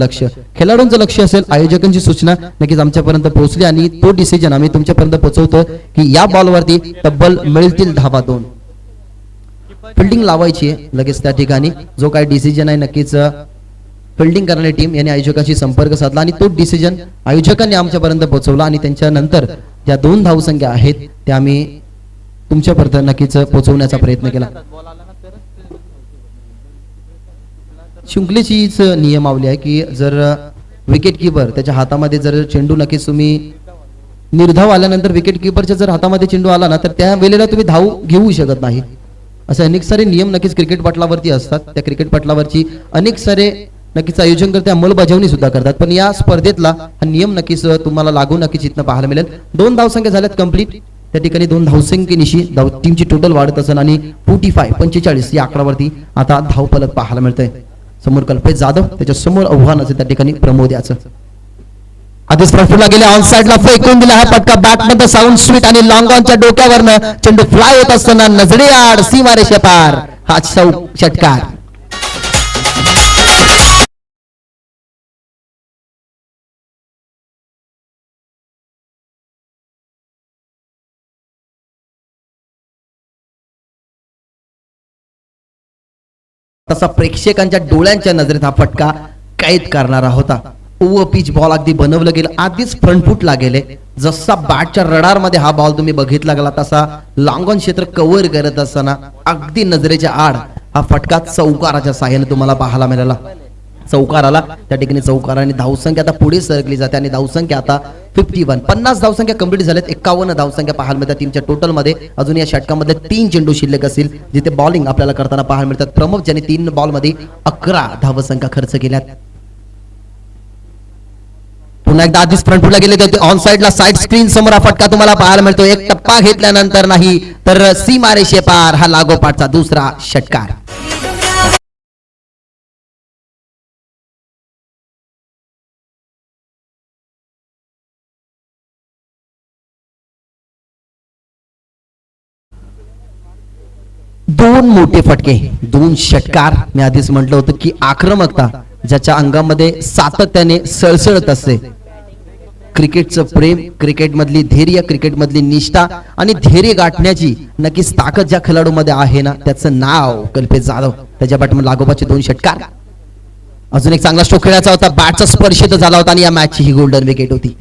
लक्ष असेल. आयोजकांची सूचना नक्कीच आमच्यापर्यंत पोहोचली आणि तो डिसिजन आम्ही तुमच्यापर्यंत पोहोचवतो की या बॉलवरती तब्बल मिळतील धावा 2. फिल्डिंग लावायची आहे लगेच त्या ठिकाणी. जो काय डिसिजन आहे नक्कीच फिल्डिंग करणारी टीम यांनी आयोजकांशी संपर्क साधला आणि तो डिसिजन आयोजकांनी आमच्यापर्यंत पोहोचवला आणि त्यांच्यानंतर ज्या 2 धावसंख्या आहेत त्या आम्ही तुमच्यापर्यंत नक्कीच पोहोचवण्याचा प्रयत्न केला. शृंखलेचीच नियमावली आहे की जर विकेट किपर त्याच्या हातामध्ये जर चेंडू नक्कीच तुम्ही निर्धाव आल्यानंतर विकेट किपरच्या जर हातामध्ये चेंडू आला ना तर त्या वेळेला तुम्ही धाव घेऊ शकत नाही. असे अनेक सारे नियम नक्कीच क्रिकेट पटलावरती असतात. त्या क्रिकेट पटलावरची अनेक सारे नक्कीच आयोजनकर्ते अंमलबजावणी सुद्धा करतात, पण या स्पर्धेतला हा नियम नक्कीच तुम्हाला लागू नक्कीच इथनं पाहायला मिळेल. 2 धावसंख्या झाल्यात कंप्लीट. त्या ठिकाणी 2 धावसंख्येनिशी टीमची टोटल वाढत असेल आणि 45 या आकड्यावरती आता धावफलक पाहायला मिळतंय. समोर कल्पेश जाधव, त्याच्या समोर आव्हान असेल त्या ठिकाणी प्रमोद याचं. आधीच प्रफुल्ला गेले ऑन साइडला फेकून दिला हा पटका बॅटमध्ये साऊंड स्वीट आणि लॉंग ऑनच्या डोक्यावरनं चेंडू फ्लाय होत असताना नजरे आड सीमारेषे पार हा षटकार. तसा प्रेक्षकांच्या डोळ्यांच्या नजरेत हा फटका कैद करणारा होता. ओव्हर पिच बॉल अगदी बनवलं गेलं, आधीच फ्रंट फुटला गेले. जसा बॅटच्या रडार मध्ये हा बॉल तुम्ही बघितला गेला तसा लॉंग ऑन क्षेत्र कव्हर करत असताना अगदी नजरेच्या आड हा फटका चौकाराच्या साह्याने तुम्हाला पाहायला मिळाला. चौकार आला, त्या ठिकाणी चौकार आणि धावसंख्या आता पुढे सरकली जाते आणि धावसंख्या आता 51. 50 धावसंख्या कंप्लीट झाल्यात. 51 धावसंख्या पाहायला मिळतात टीमच्या टोटल मध्ये. अजून या षटकामध्ये 3 चेंडू शिल्लक असतील जिथे बॉलिंग आपल्याला करताना पाहायला मिळतात. प्रमुख ज्यांनी 3 बॉल मध्ये 11 धावसंख्या खर्च केल्यात. पुन्हा एकदा आधीच फ्रंट फुटला गेले होते ऑन साइडला साइड स्क्रीन समोर हा फटका तुम्हाला पाहायला मिळतो. एक टप्पा घेतल्यानंतर नाही तर सीमारेषे पार हा लागोपाठचा दुसरा षटकार. दोन मोठे फटके, 2 षटकार. मी आधीच म्हटलं होतं की आक्रमकता ज्याच्या अंगामध्ये सातत्याने सळसळत असते. क्रिकेटचं प्रेम, क्रिकेटमधली धैर्य, क्रिकेटमधली निष्ठा आणि धैर्य गाठण्याची नक्कीच ताकद ज्या खेळाडूमध्ये आहे ना, त्याचं नाव कल्पेश जाधव. त्याच्या बॅटमध्ये लागोपाठचे 2 षटकार. अजून एक चांगला स्ट्रोक खेळायचा होता, बॅटचा स्पर्श तर झाला होता आणि या मॅचची ही गोल्डन विकेट होती.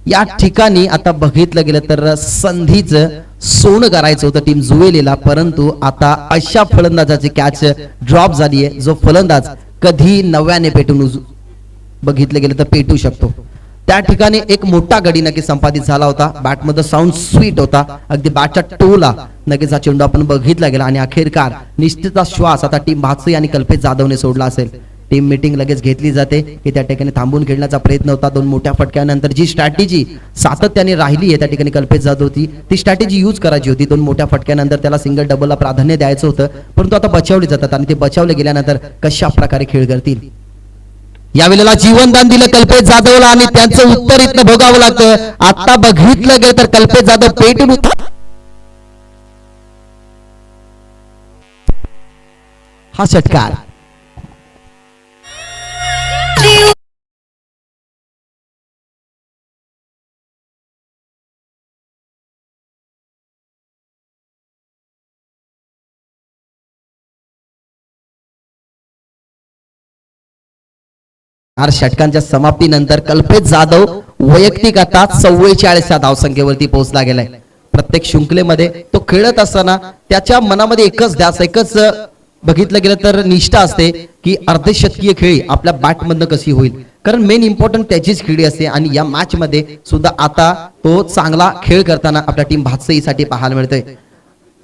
या ठिकाणी आता बघितलं गेलं तर संधीचं सोनं करायचं होतं टीम जुवेलीला, परंतु आता अशा फलंदाजाची कॅच ड्रॉप झाली आहे जो फलंदाज कधी नव्याने पेटून बघितलं गेलं तर पेटू शकतो. त्या ठिकाणी एक मोठा गडी नक्की संपादित झाला होता. बॅटमध्ये साऊंड स्वीट होता, अगदी बॅटच्या टोला नक्कीच हा चेंडू आपण बघितला गेला आणि अखेरकार निश्चितचा श्वास आता टीम भागसे आणि कल्पेश जाधवने सोडला असेल. टीम मीटिंग लगेच घेतली जाते की त्या ठिकाणी थांबून खेळण्याचा प्रयत्न होता. 2 मोठ्या फटक्यानंतर जी स्ट्रॅटेजी सातत्याने राहिली आहे त्या ठिकाणी कल्पेश जाधव होती, ती स्ट्रॅटेजी यूज करायची होती. 2 मोठ्या फटक्यानंतर त्याला सिंगल डबलला प्राधान्य द्यायचं होतं, परंतु आता बचावले जातात आणि ते बचावले गेल्यानंतर कशा प्रकारे खेळ करतील. यावेळेला जीवनदान दिलं कल्पेश जाधवला आणि त्यांचं उत्तर इथं भोगावं लागतं. आता बघितलं गेलं तर कल्पेश जाधव पेटून हा षटकार. षटकांच्या समाप्तीनंतर कल्पेश जाधव वैयक्तिक आता 44 धावसंख्येवरती पोहोचला गेलाय. प्रत्येक शृंखलेमध्ये तो खेळत असताना त्याच्या मनामध्ये एकच ध्यास, एकच बघितलं गेलं तर निष्ठा असते की अर्धशतकीय खेळी आपल्या बॅटमधनं कशी होईल, कारण मेन इम्पॉर्टंट त्याचीच खेळी असते. आणि या मॅच मध्ये सुद्धा आता तो चांगला खेळ करताना आपल्या टीम भातसईसाठी पाहायला मिळतोय.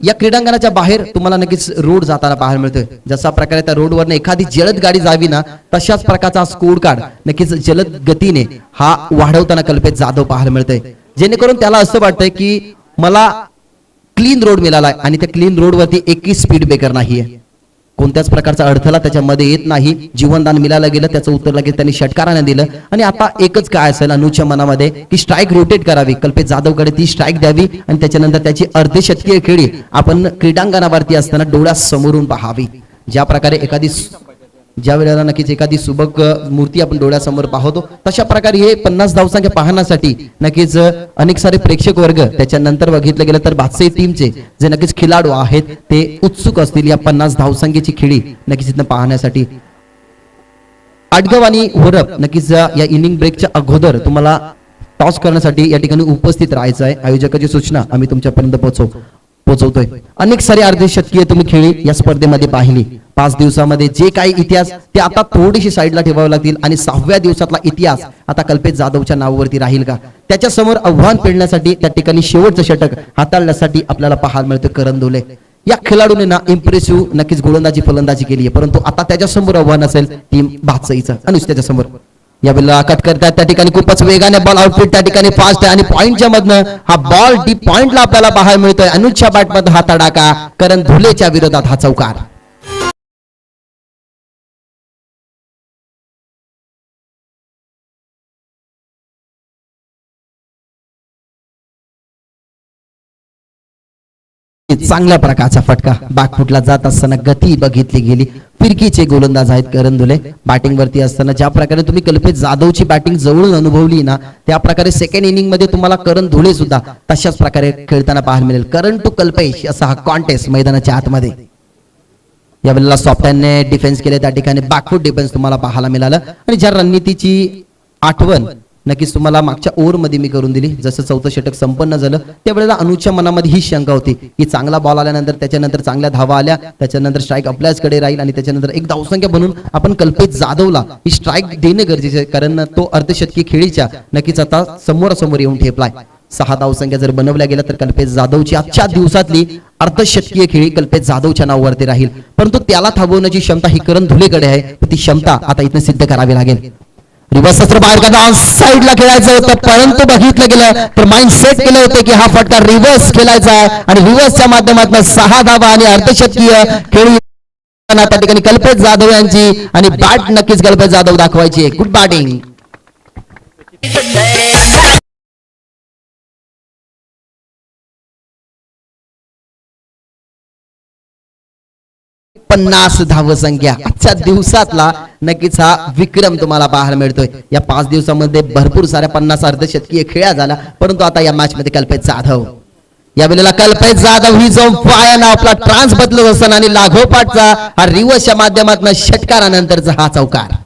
या क्रीडांगणाच्या बाहेर तुम्हाला नक्कीच रोड जाताना पाहायला मिळतोय. जसा प्रकारे त्या रोडवरनं एखादी जलद गाडी जावी ना, तशाच प्रकारचा स्कोर कार्ड नक्कीच जलद गतीने हा वाढवताना कल्पेश जाधव पाहायला मिळतोय, जेणेकरून त्याला असं वाटतंय की मला क्लीन रोड मिळालाय आणि त्या क्लीन रोडवरती एकही स्पीड ब्रेकर नाहीये, कोणत्याच प्रकारचा अडथळा त्याच्यामध्ये येत नाही. जीवनदान मिळालं गेलं, त्याचं उत्तर लगेच त्यांनी षटकाराने दिलं आणि आता एकच काय असेल अनुच्या मनामध्ये की स्ट्राईक रोटेट करावी, कल्पेश जाधवकडे ती स्ट्राईक द्यावी आणि त्याच्यानंतर त्याची अर्धशतकीय खेळी आपण क्रीडांगणावरती असताना डोळ्यासमोरून पाहावी. ज्या प्रकारे ज्या वेळेला नक्कीच एखादी सुबक मूर्ती आपण डोळ्यासमोर पाहतो, तशा प्रकारे हे 50 धावसंख्या पाहण्यासाठी नक्कीच अनेक सारे प्रेक्षक वर्ग, त्याच्यानंतर बघितलं गेलं तर भातसे टीमचे जे नक्कीच खिलाडू आहेत ते उत्सुक असतील या 50 धावसंख्येची खेळी नक्कीच इथं पाहण्यासाठी. आडगव आणि वरप नक्कीच या इनिंग ब्रेकच्या अगोदर तुम्हाला टॉस करण्यासाठी या ठिकाणी उपस्थित राहायचं आहे. आयोजकाची सूचना आम्ही तुमच्यापर्यंत पोहोचवतोय. अनेक सारे अर्धशतकीय तुम्ही खेळी या स्पर्धेमध्ये पाहिली. 5 दिवसामध्ये जे काही इतिहास ते आता थोडीशी साईडला ठेवावे लागतील आणि 6व्या दिवसातला इतिहास आता कल्पेश जाधवच्या नावावरती राहील का, त्याच्या समोर आव्हान पेलण्यासाठी त्या ठिकाणी शेवटचं षटक हाताळण्यासाठी आपल्याला पाहायला मिळतं करण धुले या खेळाडूने ना इम्प्रेसिव्ह नक्कीच गोलंदाजी फलंदाजी केली आहे, परंतु आता त्याच्यासमोर आव्हान असेल टीम भातसईचं. अनुज त्याच्यासमोर यावेळेला कट करतात, त्या ठिकाणी खूपच वेगाने बॉल आउटफिट त्या ठिकाणी फास्ट आहे आणि पॉइंटच्या मधनं हा बॉल डीप पॉइंटला आपल्याला पाहायला मिळतोय. अनुजच्या बॅटमध्ये हा तडाखा, करण धुलेच्या विरोधात हा चौकार. चांगल्या प्रकारचा फटका बॅकफुटला जात असताना गती बघितली गेली. फिरकीचे गोलंदाज आहेत करण धुले. बॅटिंग वरती असताना ज्या प्रकारे तुम्ही कल्पेश जाधवची बॅटिंग जवळून अनुभवली ना, त्या प्रकारे सेकंड इनिंग मध्ये तुम्हाला करण धुले सुद्धा तशाच प्रकारे खेळताना पाहायला मिळेल. करण टू कल्पेश असा हा कॉन्टेस्ट मैदानाच्या आतमध्ये. यावेळेला सॉफ्टहँडने डिफेन्स केले, त्या ठिकाणी बॅकफुट डिफेन्स तुम्हाला पाहायला मिळालं आणि ज्या रणनीतीची आठवण नक्कीच तुम्हाला मागच्या ओव्हरमध्ये मी करून दिली. जसं चौथं षटक संपन्न झालं त्यावेळेला अनुजच्या मनामध्ये ही शंका होती की चांगला बॉल आल्यानंतर त्याच्यानंतर चांगल्या धावा आल्या, त्याच्यानंतर स्ट्राईक आपल्याचकडे राहील आणि त्याच्यानंतर एक धावसंख्या बनून आपण कल्पेश जाधवला ही स्ट्राईक देणं गरजेचं आहे, कारण तो अर्धशतकी खेळीच्या नक्कीच आता समोरासमोर येऊन ठेपलाय. 6 धावसंख्या जर बनवल्या गेल्या तर कल्पेश जाधवची आजच्या दिवसातली अर्धशतकीय खेळी कल्पेश जाधवच्या नावावरती राहील. परंतु त्याला थांबवण्याची क्षमता ही करण धुलेकडे आहे, ती क्षमता आता इथं सिद्ध करावी लागेल. रिव्हर्स अस्त्र बाहेर काढा, साईडला खेळायचं होतं परंतु बघितलं गेलं तर माइंड सेट केलं होतं की हा फटका रिव्हर्स खेळायचा आहे आणि रिव्हर्सच्या माध्यमातून 6 धावा आणि अर्धशतकीय खेळी त्या ठिकाणी कल्पेश जाधव यांची आणि बॅट नक्कीच कल्पेश जाधव दाखवायची आहे. Good batting. 50 धावसंख्या आजच्या दिवसातला नक्कीच हा विक्रम तुम्हाला पाहायला मिळतोय. या 5 दिवसामध्ये भरपूर साऱ्या 50 अर्धशतकीय खेळ्या झाल्या, परंतु आता या मॅच मध्ये कल्पेश जाधव, या वेळेला कल्पेश जाधव ही जो पायानं आपला ट्रान्स बदलत असताना आणि लागोपाठचा हा रिव्हर्सच्या माध्यमातून षटकारानंतरचा हा चौकार.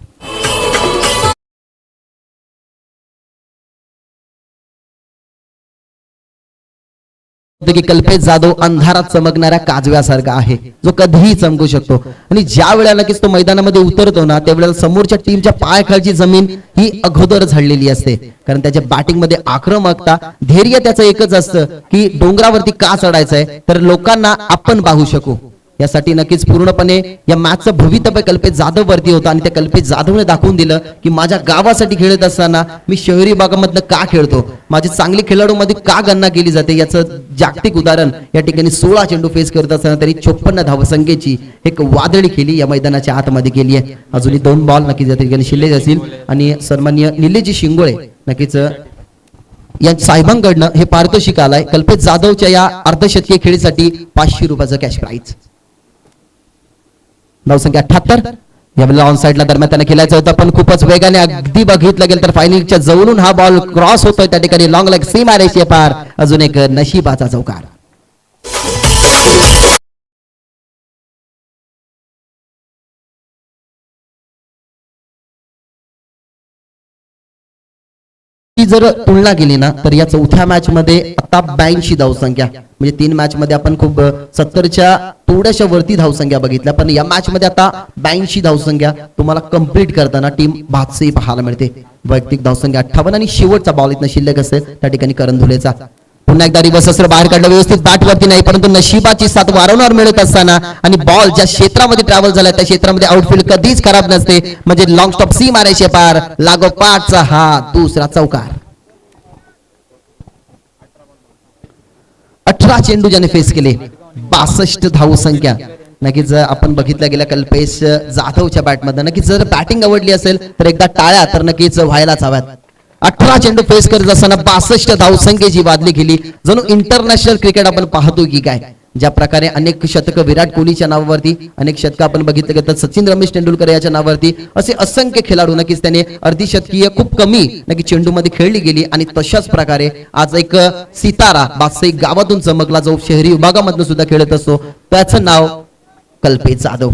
की कल्पेश जाधव अंधारात चमकणाऱ्या काजव्यासारखा आहे जो कधीही चमकू शकतो आणि ज्या वेळेला नक्कीच तो मैदानामध्ये उतरतो ना त्यावेळेला समोरच्या टीमच्या पायाखालची जमीन ही अगोदर झडलेली असते, कारण त्याच्या बॅटिंग मध्ये आक्रमकता, धैर्य त्याचं एकच असतं की डोंगरावरती का चढायचं आहे तर लोकांना आपण पाहू शकू. यासाठी नक्कीच पूर्णपणे या मॅचचं भवितव्य कल्पेश जाधव वरती होतं आणि त्या कल्पेश जाधवने दाखवून दिलं की माझ्या गावासाठी खेळत असताना मी शहरी भागामधनं का खेळतो, माझी चांगली खेळाडूमध्ये का गणना केली जाते याचं जागतिक उदाहरण या ठिकाणी 16 चेंडू फेस करत असताना तरी 54 धावसंख्येची एक वादळी खेळी या मैदानाच्या आतमध्ये केली आहे. अजूनही 2 बॉल नक्कीच या ठिकाणी शिल्लक असतील आणि सन्माननीय निलेजी शिंगोळे नक्कीच या साहेबांकडनं हे पारितोषिक आलाय. कल्पेश जाधवच्या या अर्धशतकीय खेळीसाठी 500 रुपयाचं कॅश प्राइज. धावसंख्या 78. यावेळेला ऑन साइडला दरम्यान त्याने खेळायचं होतं पण खूपच वेगाने अगदी बघितलं गेलं तर फायनलच्या जवळून हा बॉल क्रॉस होतोय त्या ठिकाणी लॉंग लेग सीमा रेषे पार. अजून एक नशिबाचा चौकार. जर तुलना केली ना तर या चौथ्या मॅच मध्ये आता 82 धावसंख्या, म्हणजे 3 मॅच मध्ये आपण खूप 70च्या थोड्याशा वरती धावसंख्या बघितल्या, पण या मॅच मध्ये आता 82 धावसंख्या तुम्हाला कंप्लीट करताना टीम भातसे पाहायला मिळते. वैयक्तिक धावसंख्या 58 आणि शेवटचा बॉल इथं शिल्लक असेल त्या ठिकाणी करण धुलेचा. पुन्हा एकदा रिव्हर्स अस्त्र बाहेर काढलं, व्यवस्थित बॅट वरती नाही परंतु नशिबाची साथ वारंवार मिळत असताना आणि बॉल ज्या क्षेत्रामध्ये ट्रॅव्हल झाला त्या क्षेत्रामध्ये आउटफील्ड कधीच खराब नसते, म्हणजे लॉंग स्टॉप सी मारायचे पार. लागोपाठचा हा दुसरा चौकार. 18 चेंडू ज्याने फेस केले, 62 धावसंख्या. नक्कीच आपण बघितल्या गेल्या कल्पेश जाधवच्या बॅटमध्ये नक्कीच जर बॅटिंग आवडली असेल तर एकदा टाळ्या तर नक्कीच व्हायलाच हव्यात. 18 चेंडू फेस करत असताना 62 धावसंख्येची वादली केली. जणू इंटरनॅशनल क्रिकेट आपण पाहतो की काय, ज्या प्रकारे अनेक शतकं विराट कोहलीच्या नावावरती, अनेक शतकं आपण बघितलं तर सचिन रमेश तेंडुलकर याच्या नावावरती, असे असंख्य खेळाडू नक्कीच त्याने अर्धशतकीय खूप कमी नक्की चेंडूमध्ये खेळली गेली आणि तशाच प्रकारे आज एक सितारा बादशाही गावातून चमकला जो शहरी विभागामधून सुद्धा खेळत असतो, त्याचं नाव कल्पेश जाधव.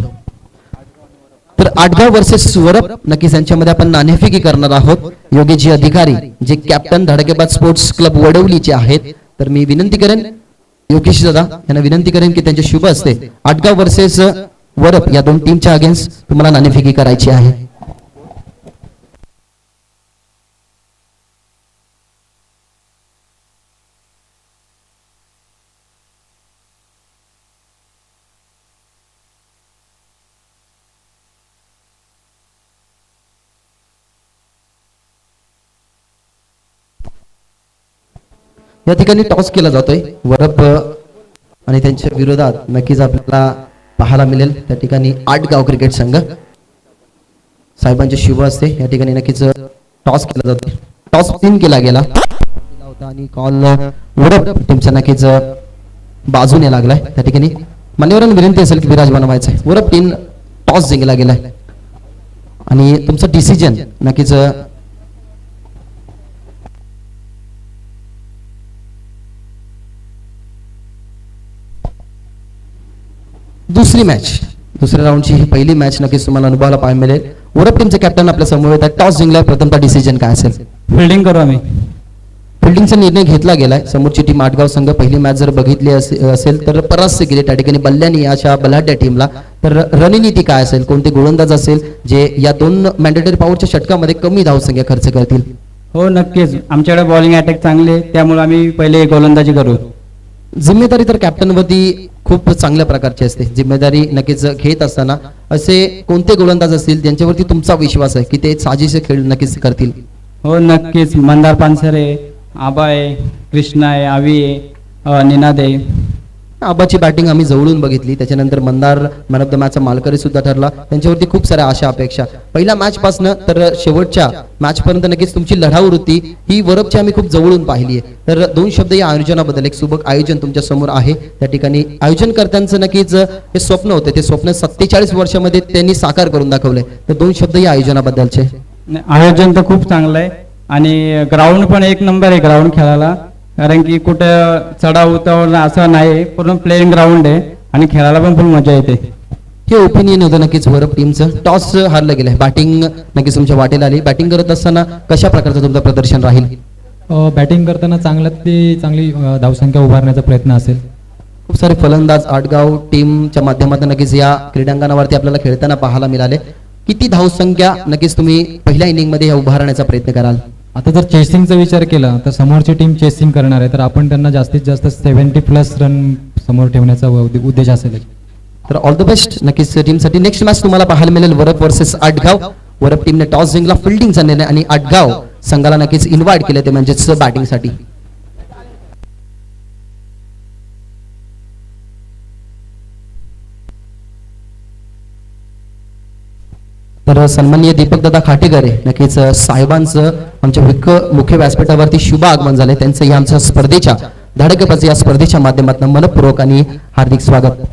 तर 8 वर्सेस स्वरप नक्कीच यांच्यामध्ये आपण नाणेफेकी करणार आहोत. योगेशजी अधिकारी जे कॅप्टन धडकेबाज स्पोर्ट्स क्लब वडवलीचे आहेत, तर मी विनंती करेन योगेश दादा यांना विनंती करेन की त्यांचे शुभ असते 8 वर्सेस वरप या 2 टीमच्या अगेन्स्ट तुम्हाला नाणेफेकी करायची आहे. या ठिकाणी टॉस केला जातोय वरप आणि त्यांच्या विरोधात नक्कीच आपल्याला पाहायला मिळेल त्या ठिकाणी 8 गाव क्रिकेट संघ. साहेबांचे शुभ असते या ठिकाणी नक्कीच टॉस केला जातो. टॉस 3 केला गेला होता आणि कॉल वरप टीमच्या नक्कीच बाजूने लागलाय. त्या ठिकाणी मान्यवरांना विनंती असेल की विराज बनवायचं आहे. वरप टीम टॉस जिंकला गेलाय आणि तुमचं डिसिजन नक्कीच दुसरी मॅच, दुसऱ्या राऊंडची ही पहिली मॅच नक्कीच तुम्हाला अनुभवायला पाहायला मिळेल. वरप टीमचे कॅप्टन आपल्या समोर येतात. टॉस जिंकला, प्रथमतः डिसिजन काय असेल? फिल्डिंग करू आम्ही. फिल्डिंगचा निर्णय घेतला गेलाय. समोरची टीम आटगाव संघ पहिली मॅच जर बघितली असेल तर परास्त केली त्या ठिकाणी बल्ल्यानी अशा बलाढ्य टीमला. तर रणनीती काय असेल, कोणते गोलंदाज असेल जे या 2 मॅन्डेटरी पॉवरच्या षटकामध्ये कमी धावसंख्या खर्च करतील? हो नक्कीच, आमच्याकडे बॉलिंग अटॅक चांगले, त्यामुळे आम्ही पहिले गोलंदाजी करू. जिम्मेदारी तर कॅप्टनवरती खूप चांगल्या प्रकारची असते. जिम्मेदारी नक्कीच घेत असताना असे कोणते गोलंदाज असतील ज्यांच्यावरती तुमचा विश्वास आहे की ते साजेसे खेळ नक्कीच करतील? हो नक्कीच, मंदार पानसरे, आबा आहे, कृष्णा आहे, आवी आहे, निनाद आहे. आबाची बॅटिंग आम्ही जवळून बघितली. त्याच्यानंतर मंदार मॅन ऑफ द मॅचचा मालकरी सुद्धा ठरला. त्यांच्यावरती खूप साऱ्या आशा अपेक्षा पहिल्या मॅच पासनं तर शेवटच्या मॅच पर्यंत नक्कीच तुमची लढाऊ वृत्ती ही वरपची आम्ही खूप जवळून पाहिली आहे. तर 2 शब्द या आयोजनाबद्दल. एक सुबक आयोजन तुमच्या समोर आहे. त्या ठिकाणी आयोजनकर्त्यांचं नक्कीच हे स्वप्न होते, ते स्वप्न 47 वर्षामध्ये त्यांनी साकार करून दाखवलंय. तर 2 शब्द या आयोजनाबद्दलचे. आयोजन तर खूप चांगलं आहे आणि ग्राउंड पण एक नंबर आहे ग्राउंड खेळायला, कारण की कुठं चढाव उतार असं नाही, पूर्ण प्लेइंग ग्राउंड आहे आणि खेळायला पण फुल मजा येते. हे ओपिनियन होतं नक्कीच वरप टीमचं. टॉस हारलं गेलंय, बॅटिंग नक्कीच तुमच्या वाटेला आली. बॅटिंग करत असताना कशा प्रकारचं तुमचं प्रदर्शन राहील? बॅटिंग करताना चांगली धावसंख्या उभारण्याचा प्रयत्न असेल. खूप सारे फलंदाज आटगाव टीमच्या माध्यमातून नक्कीच या क्रीडांगणावरती आपल्याला खेळताना पाहायला मिळाले. किती धावसंख्या नक्कीच तुम्ही पहिल्या इनिंगमध्ये उभारण्याचा प्रयत्न कराल? आता जर चेसिंगचा विचार केला तर समोरची टीम चेसिंग करणार आहे, तर आपण त्यांना जास्तीत जास्त 70+ रन समोर ठेवण्याचा उद्देश असेल. तर ऑल द बेस्ट नक्कीच टीमसाठी. नेक्स्ट मॅच तुम्हाला पाहायला मिळेल वरप वर्सेस आटगाव. वरप टीमने टॉस जिंकला, फिल्डिंगचा निर्णय, आणि आटगाव संघाला नक्कीच इन्व्हाइट केले ते म्हणजेच बॅटिंगसाठी. तर सन्माननीय दीपकदादा खाटेकर नक्कीच साहेबांचं आमच्या मुख्य व्यासपीठावरती शुभ आगमन झाले. त्यांचं या आमच्या स्पर्धेच्या धडकेबाजी या स्पर्धेच्या माध्यमातून मनपूर्वक आणि हार्दिक स्वागत.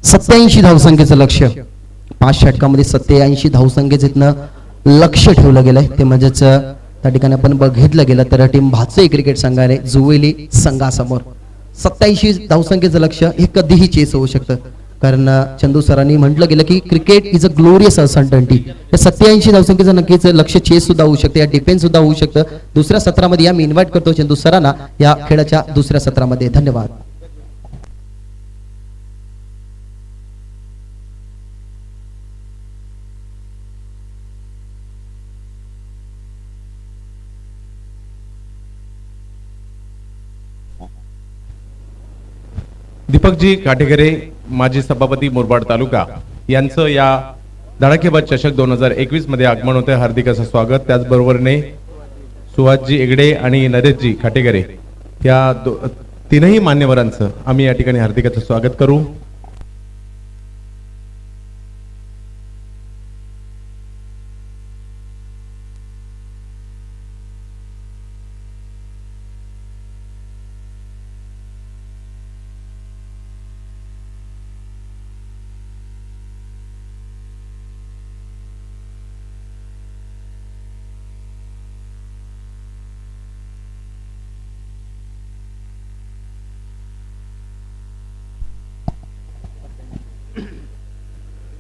सत्याऐंशी धावसंख्येचं लक्ष्य, 5 षटकामध्ये 87 धावसंख्येचं लक्ष ठेवलं गेलंय. ते म्हणजेच त्या ठिकाणी आपण बघितलं गेलं तर टीम भाचे क्रिकेट संघाने जुवेली संघासमोर 87 धावसंख्येचं लक्ष्य हे कधीही चेस होऊ शकतं. कारण चंदू सरांनी म्हटलं गेलं की cricket is a glorious uncertainty. या 87 धावसंख्येचं नक्कीच लक्ष चेस सुद्धा होऊ शकते, या डिफेन्स सुद्धा होऊ शकतं. दुसऱ्या सत्रामध्ये या मी इन्व्हाइट करतो चंदू सरांना या खेळाच्या दुसऱ्या सत्रामध्ये. धन्यवाद. दीपकजी काटेकरे, माजी सभापती मुरबाड तालुका, यांचं या धडाकेबाज चषक 2021 मध्ये आगमन होते. हार्दिक असं स्वागत. त्याचबरोबरने सुहासजी एगडे आणि नरेशजी खाटेकरे या तीनही मान्यवरांचं आम्ही या ठिकाणी हार्दिक असं स्वागत करू.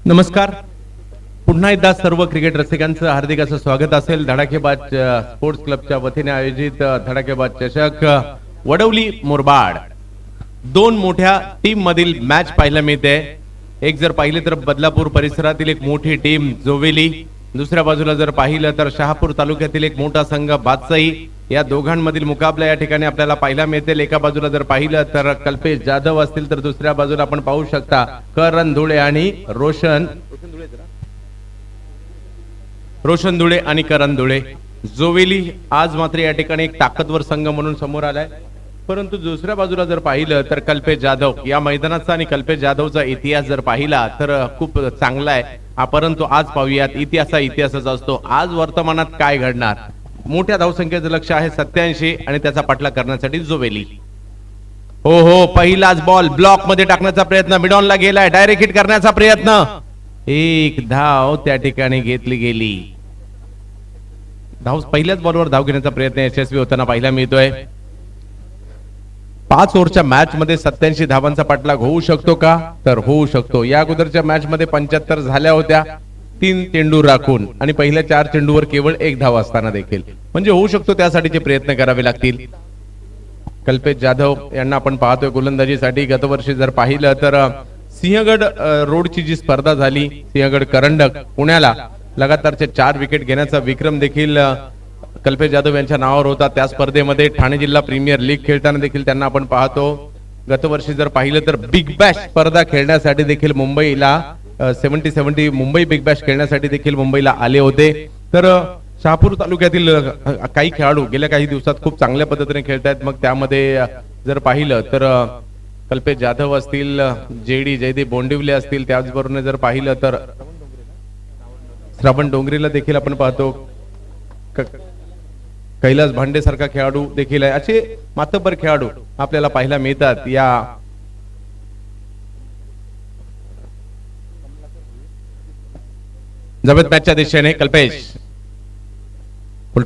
नमस्कार. पुन्हा एकदा सर्व क्रिकेट रसिकांचं हार्दिक असं स्वागत असेल. धडाकेबाज स्पोर्ट्स क्लबच्या वतीने आयोजित धडाकेबाज चषक वडवली मुरबाड 2 मोठ्या टीम मधील मॅच पाहायला मिळते. एक जर पाहिले तर बदलापूर परिसरातील एक मोठी टीम जोवेली, दुसऱ्या बाजूला जर पाहिलं तर शहापूर तालुक्यातील एक मोठा संघ बादशाही. या दोघांमधील मुकाबला या ठिकाणी आपल्याला पाहायला मिळतील. एका बाजूला जर पाहिलं तर कल्पेश जाधव असतील, तर दुसऱ्या बाजूला आपण पाहू शकता करण धुळे आणि रोशन धुळे आणि करण धुळे. जोवेली आज मात्र या ठिकाणी एक ताकदवर संघ म्हणून समोर आलाय. परंतु दुसऱ्या बाजूला जर पाहिलं तर कल्पेश जाधव या मैदानाचा आणि कल्पेश जाधवचा इतिहास जर पाहिला तर खूप चांगला आहे. परंतु आज पाहूयात इतिहासच असतो. आज वर्तमानात काय घडणार. मोठ्या धावसंख्येचं लक्ष आहे 87 आणि त्याचा पाठलाग करण्यासाठी जोवेली. हो पहिलाच बॉल ब्लॉक मध्ये टाकण्याचा प्रयत्न मिडॉनला गेलाय. डायरेक्ट हिट करण्याचा प्रयत्न. एक धाव त्या ठिकाणी घेतली गेली. पहिल्याच बॉलवर धाव घेण्याचा प्रयत्न यशस्वी होताना पाहायला मिळतोय. 5 ओव्हरच्या मॅच मध्ये 87 धावांचा पाठलाग होऊ शकतो का. तर होऊ शकतो. या अगोदरच्या मॅच मध्ये 75 झाल्या होत्या 3 चेंडू राखून आणि पहिल्या 4 चेंडूवर केवळ 1 धाव असताना देखील. म्हणजे होऊ शकतो. त्यासाठीचे प्रयत्न करावे लागतील. कल्पेश जाधव यांना आपण पाहतोय गोलंदाजीसाठी. गतवर्षी जर पाहिलं तर सिंहगड रोडची जी स्पर्धा झाली सिंहगड करंडक पुण्याला लगातारचे 4 विकेट घेण्याचा विक्रम देखील कल्पेश जाधव यांच्या नावावर होता. त्या स्पर्धेमध्ये ठाणे जिल्हा प्रीमियर लीग खेळताना देखील त्यांना आपण पाहतो. गतवर्षी जर पाहिलं तर बिग बॅश स्पर्धा खेळण्यासाठी देखील मुंबईला 70 मुंबई बिग बॅश खेळण्यासाठी देखील मुंबईला आले होते. तर शहापूर तालुक्यातील काही खेळाडू गेल्या काही दिवसात खूप चांगल्या पद्धतीने खेळतायत. मग त्यामध्ये जर पाहिलं तर कल्पेश जाधव असतील, JD जयदीप बोंडिवले असतील, त्याचबरोबर जर पाहिलं तर श्रावण डोंगरीला देखील आपण पाहतो. कैलास भांडे सारखा खेळाडू देखील आहे. असे मातब्बर खेळाडू आपल्याला पाहायला मिळतात या जबत मॅचच्या दिशेने. कल्पेश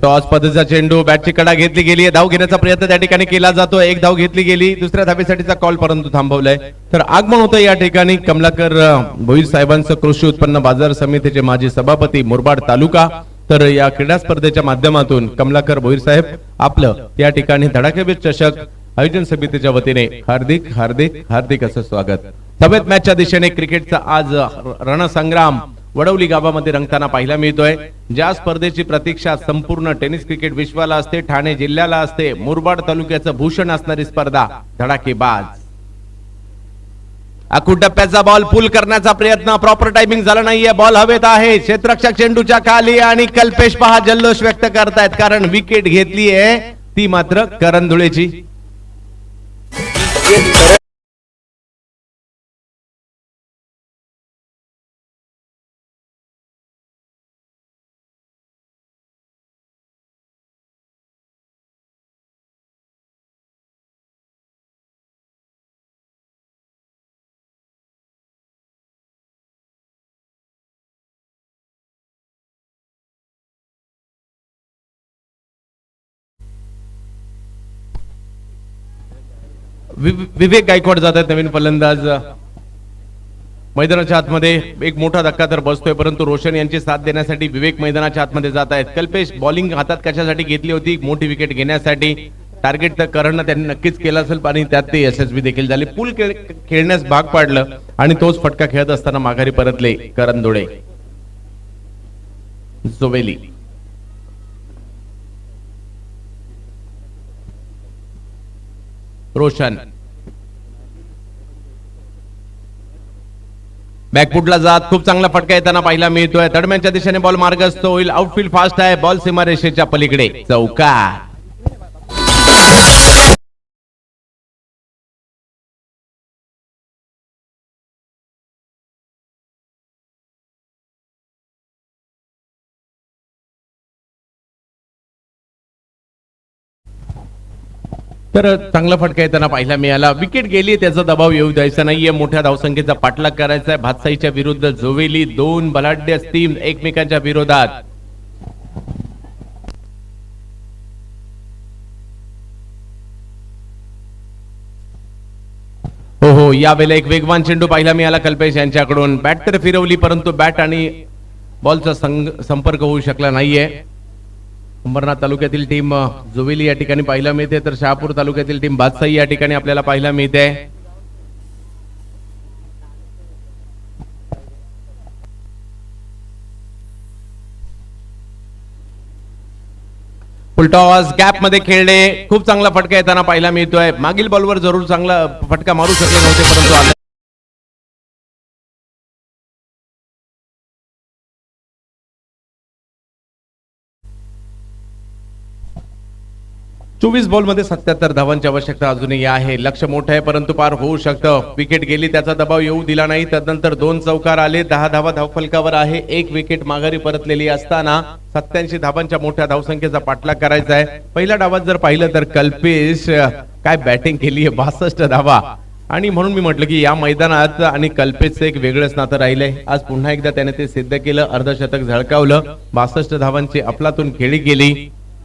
टॉस पद्धतीचा चेंडू बॅटची कडा घेतली गेली. धाव घेण्याचा प्रयत्न त्या ठिकाणी केला जातो. 1 धाव घेतली गेली. दुसऱ्या धावेसाठीचा कॉल परंतु थांबवलाय. तर आगमन होतं या ठिकाणी कमलाकर भोईर साहेबांचं कृषी उत्पन्न बाजार समितीचे माजी सभापती मुरबाड तालुका. तर या क्रीडा स्पर्धेच्या माध्यमातून कमलाकर भोईर साहेब आपलं या ठिकाणी धडाकेबाज चषक आयोजन समितीच्या वतीने हार्दिक हार्दिक हार्दिक असं स्वागत. तब्येत मॅचच्या दिशेने क्रिकेटचा आज रणसंग्राम वडवली गावामध्ये रंगताना पाहायला मिळतोय. ज्या स्पर्धेची प्रतीक्षा संपूर्ण टेनिस क्रिकेट विश्वाला असते, ठाणे जिल्ह्याला असते, मुरबाड तालुक्याचं भूषण असणारी स्पर्धा धडाकेबाज. टप्प्याचा बॉल पुल करण्याचा प्रयत्न. प्रॉपर टायमिंग झाला नाहीये. बॉल हवेत आहे. क्षेत्ररक्षक चेंडूच्या खाली आणि कल्पेश पहा जल्लोष व्यक्त करतायत कारण विकेट घेतली आहे ती मात्र करण धुळेची. विवेक गायकवाड जात आहेत नवीन फलंदाज. मैदानाच्या आतमध्ये एक मोठा धक्का तर बसतोय परंतु रोशन यांची साथ देण्यासाठी विवेक मैदानाच्या आतमध्ये जात आहेत. कल्पेश बॉलिंग हातात कशासाठी घेतली होती. मोठी विकेट घेण्यासाठी. टार्गेट तर करणं त्यांनी नक्कीच केलं असेल आणि त्यात ते यशस्वी देखील झाले. पूल खेळण्यास भाग पाडलं आणि तोच फटका खेळत असताना माघारी परतले करण धुळे. जोवेली रोशन बॅकफुटला जात खूप चांगला फटका येताना पाहायला मिळतोय. दरम्यानच्या दिशेने बॉल मार्गस्थ होईल. आउटफील्ड फास्ट आहे. बॉल सीमारेषेच्या पलीकडे चौकार. तर चांगला फटका येताना पाहायला मिळाला. विकेट गेली त्याचा दबाव येऊ द्यायचा नाहीये. मोठ्या धावसंख्येचा पाठलाग करायचा आहे. भातसाईच्या विरुद्ध जोवेली. 2 बलाढ्य टीम एकमेकांच्या विरोधात. हो यावेळेला एक वेगवान चेंडू पाहायला मिळाला कल्पेश यांच्याकडून. बॅट तर फिरवली परंतु बॅट आणि बॉलचा संपर्क होऊ शकला नाहीये. अंबरनाथ तालुक्यातील टीम जोवेली या ठिकाणी पाहायला मिळते तर शहापूर तालुक्यातील टीम भातसाई या ठिकाणी आपल्याला पाहायला मिळते. फुलटॉस गॅप मध्ये खेळले. खूप चांगला फटका येताना पाहायला मिळतोय. मागील बॉलवर जरूर चांगला फटका मारू शकले नव्हते परंतु आला. 24 बॉलमध्ये 77 धावांची आवश्यकता अजूनही आहे. लक्ष मोठं आहे परंतु पार होऊ शकतं. विकेट गेली त्याचा दबाव येऊ दिला नाही. त्यानंतर 2 चौकार आले. 10 धावा धावफलकावर आहे. 1 विकेट माघारी परतलेली असताना 87 धावांच्या मोठ्या धावसंख्येचा पाठलाग करायचा आहे. पहिल्या डावात जर पाहिलं तर कल्पेश काय बॅटिंग केली आहे, 62 धावा. आणि म्हणून मी म्हटलं की या मैदानात आणि कल्पेशचं एक वेगळंच नातं राहिलंय. आज पुन्हा एकदा त्याने ते सिद्ध केलं. अर्धशतक झळकावलं. 62 धावांची अफलातून खेळी गेली.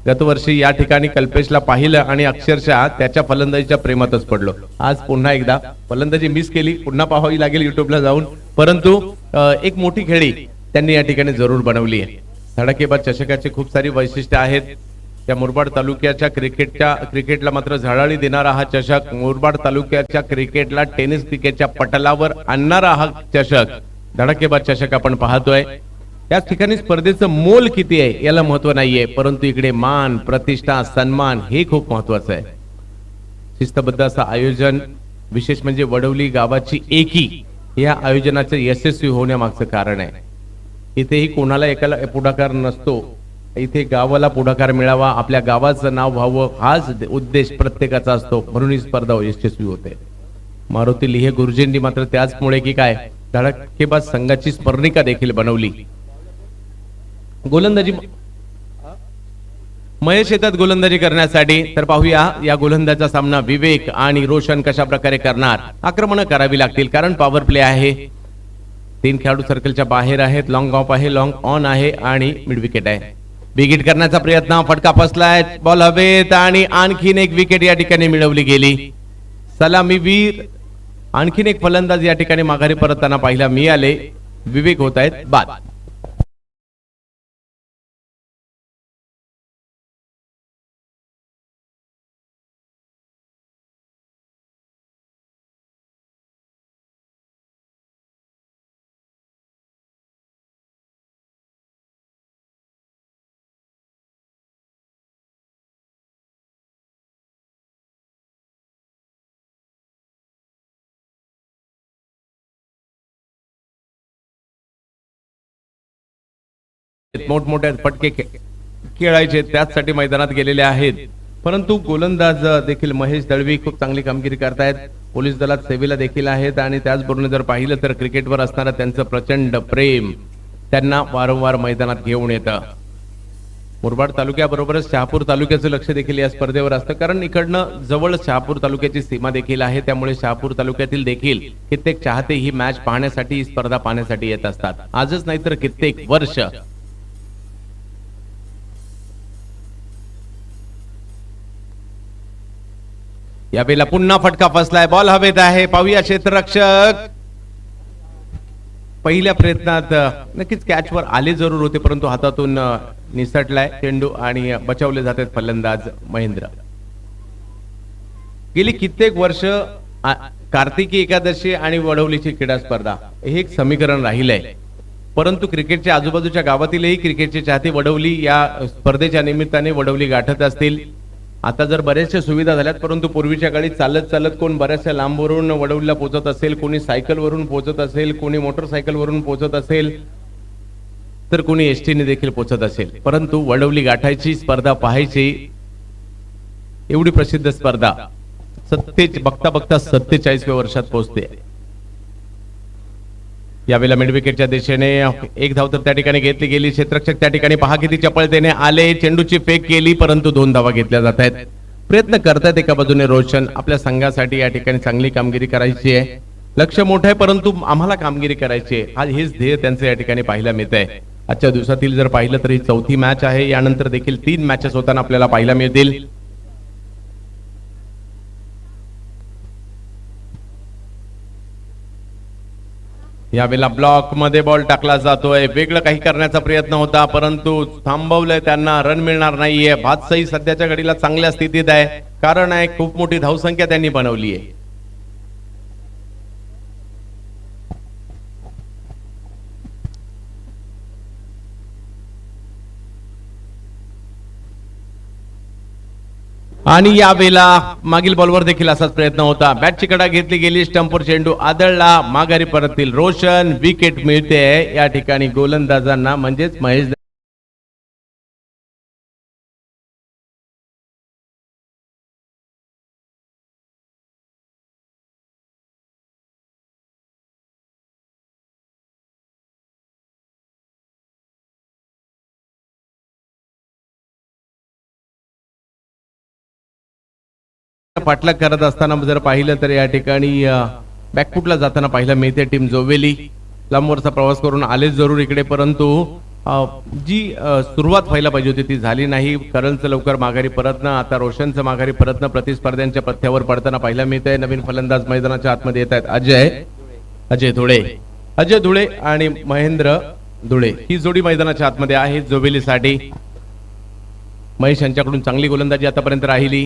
गतवर्षी या ठिकाणी कल्पेशला पाहिलं आणि अक्षरशः त्याच्या फलंदाजीच्या प्रेमातच पडलो. आज पुन्हा एकदा फलंदाजी मिस केली. पुन्हा पाहावी लागेल युट्यूबला जाऊन. परंतु एक मोठी खेळी त्यांनी या ठिकाणी जरूर बनवली आहे. धडाकेबाज चषकाची खूप सारी वैशिष्ट्ये आहेत. त्या मुरबाड तालुक्याच्या क्रिकेटला मात्र झळाळी देणारा हा चषक, मुरबाड तालुक्याच्या क्रिकेटला टेनिस क्रिकेटच्या पटलावर आणणारा हा चषक धडाकेबाज चषक आपण पाहतोय. या ठिकाणी स्पर्धेचं मोल किती आहे याला महत्व नाहीये, परंतु इकडे मान, प्रतिष्ठा, सन्मान हे खूप महत्वाचं आहे. शिस्तबद्ध असं आयोजन, विशेष म्हणजे वडवली गावाची एकी या आयोजनाचे यशस्वी होण्यामागचं कारण आहे. इथेही कोणाला एकाला पुढाकार नसतो. इथे गावाला पुढाकार मिळावा, आपल्या गावाचं नाव व्हावं हाच उद्देश प्रत्येकाचा असतो. म्हणून ही स्पर्धा यशस्वी होते. मारुती लिहे गुरुजींनी मात्र त्याचमुळे की काय धडाकेबाज संघाची स्मरणिका देखील बनवली. गोलंदाजी महेश येतात गोलंदाजी करण्यासाठी. तर पाहूया या गोलंदाजाचा सामना विवेक आणि रोशन कशा प्रकारे करणार. आक्रमण करावी लागतील कारण पॉवर प्ले आहे. 3 खेळाडू सर्कलच्या बाहेर आहेत. लॉंग ऑफ आहे, लॉंग ऑन आहे आणि मिड विकेट आहे. विकेट करण्याचा प्रयत्न, फटका फसलाय, बॉल हवेत आणि आणखीन एक विकेट या ठिकाणी मिळवली गेली. सलामीवीर आणखीन एक फलंदाज या ठिकाणी माघारी परतताना पाहिला मिळाले. विवेक होत आहेत बाद. मोठमोठे फटके खेळायचे त्यासाठी मैदानात गेलेले आहेत. परंतु गोलंदाज देखील महेश दळवी खूप चांगली कामगिरी करतायत. पोलीस दलात सेवेला देखील आहेत आणि त्याचबरोबर जर पाहिलं तर क्रिकेटवर असणारं त्यांचं प्रचंड प्रेम त्यांना वारंवार मैदानात घेऊन येतं. मुरबाड तालुक्याबरोबरच शहापूर तालुक्याचं लक्ष देखील या स्पर्धेवर असतं कारण इकडनं जवळ शहापूर तालुक्याची सीमा देखील आहे. त्यामुळे शहापूर तालुक्यातील देखील कित्येक चाहते ही मॅच पाहण्यासाठी, ही स्पर्धा पाहण्यासाठी येत असतात. आजच नाही तर कित्येक वर्ष. यावेळेला पुन्हा फटका फसलाय, बॉल हवेत आहे. पाहूया क्षेत्ररक्षक पहिल्या प्रयत्नात नक्कीच कॅचवर आले जरूर होते परंतु हातातून निसटलाय चेंडू आणि बचावले जातात फलंदाज महेंद्र. गेली कित्येक वर्ष कार्तिकी एकादशी आणि वडवलीची क्रीडा स्पर्धा हे एक समीकरण राहिलंय. परंतु क्रिकेटच्या आजूबाजूच्या गावातीलही क्रिकेटचे चाहते वडवली या स्पर्धेच्या निमित्ताने वडवली गाठत असतील. आता जर बऱ्याचशा सुविधा झाल्यात परंतु पूर्वीच्या काळी चालत चालत कोण बऱ्याचशा लांबवरून वडवलीला पोहोचत असेल, कोणी सायकल वरून पोहोचत असेल, कोणी मोटरसायकल वरून पोहोचत असेल, तर कोणी एसटीने देखील पोहोचत असेल. परंतु वडवली गाठायची, स्पर्धा पाहायची, एवढी प्रसिद्ध स्पर्धा बघता बघता 47व्या वर्षात पोहोचते. यावेळेला मिड विकेटच्या दिशेने एक धाव तर त्या ठिकाणी घेतली गेली. क्षेत्ररक्षक त्या ठिकाणी पहा किती चपळतेने आले, चेंडूची फेक केली परंतु 2 धावा घेतल्या जात आहेत. प्रयत्न करतायत एका बाजूने रोशन, आपल्या संघासाठी या ठिकाणी चांगली कामगिरी करायची आहे. लक्ष मोठं आहे परंतु आम्हाला कामगिरी करायची आहे, आज हेच ध्येय त्यांचं या ठिकाणी पाहायला मिळत आहे. आजच्या दिवसातील जर पाहिलं तर ही 4थी मॅच आहे. यानंतर देखील 3 मॅचेस होताना आपल्याला पाहायला मिळतील. यावेळेला ब्लॉक मध्ये बॉल टाकला जातोय. वेगळं काही करण्याचा प्रयत्न होता परंतु थांबवलंय त्यांना, रन मिळणार नाहीये. भातसई सध्याच्या घडीला चांगल्या स्थितीत आहे कारण आहे खूप मोठी धावसंख्या त्यांनी बनवली आहे. आणि यावेळेला मागील बॉलवर देखील असाच प्रयत्न होता. बॅटची कडा घेतली गेली, स्टंपवर चेंडू आदळला, माघारी परतील रोशन. विकेट मिळते या ठिकाणी गोलंदाजांना म्हणजेच महेश पाठलाग करत असताना जर पाहिलं तर या ठिकाणी बॅकफुटला जाताना पाहिलं मिळते टीम जोवेली. लांबवरचा प्रवास करून आलेच जरूर इकडे, परंतु जी सुरुवात व्हायला पाहिजे होती ती झाली नाही. करणचं लवकर माघारी परतणं, आता रोशनचं माघारी परतणं प्रतिस्पर्ध्यांच्या पथ्यावर पडताना पाहायला मिळतंय. नवीन फलंदाज मैदानाच्या आतमध्ये येत आहेत. अजय धुळे आणि महेंद्र धुळे ही जोडी मैदानाच्या आतमध्ये आहे जोवेलीसाठी. महेश यांच्याकडून चांगली गोलंदाजी आतापर्यंत राहिली.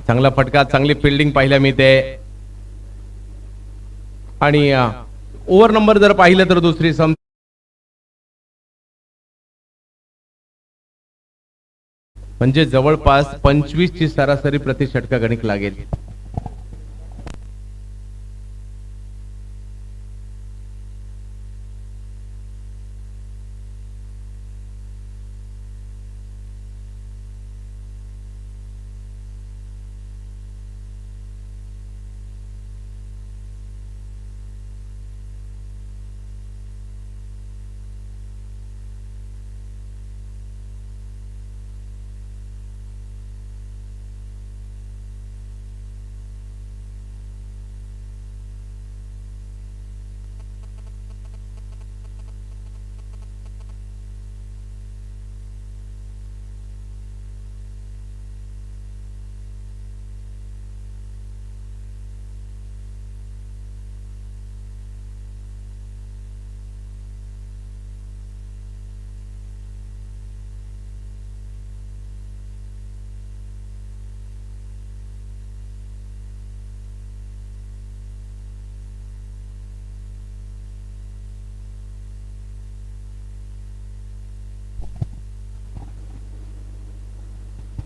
चांगला फटका, चांगली फिल्डिंग पाहायला मिळते. आणि ओव्हर नंबर जर पाहिलं तर दुसरी म्हणजे जवळपास 25 ची सरासरी प्रति षटका गणिक लागेल.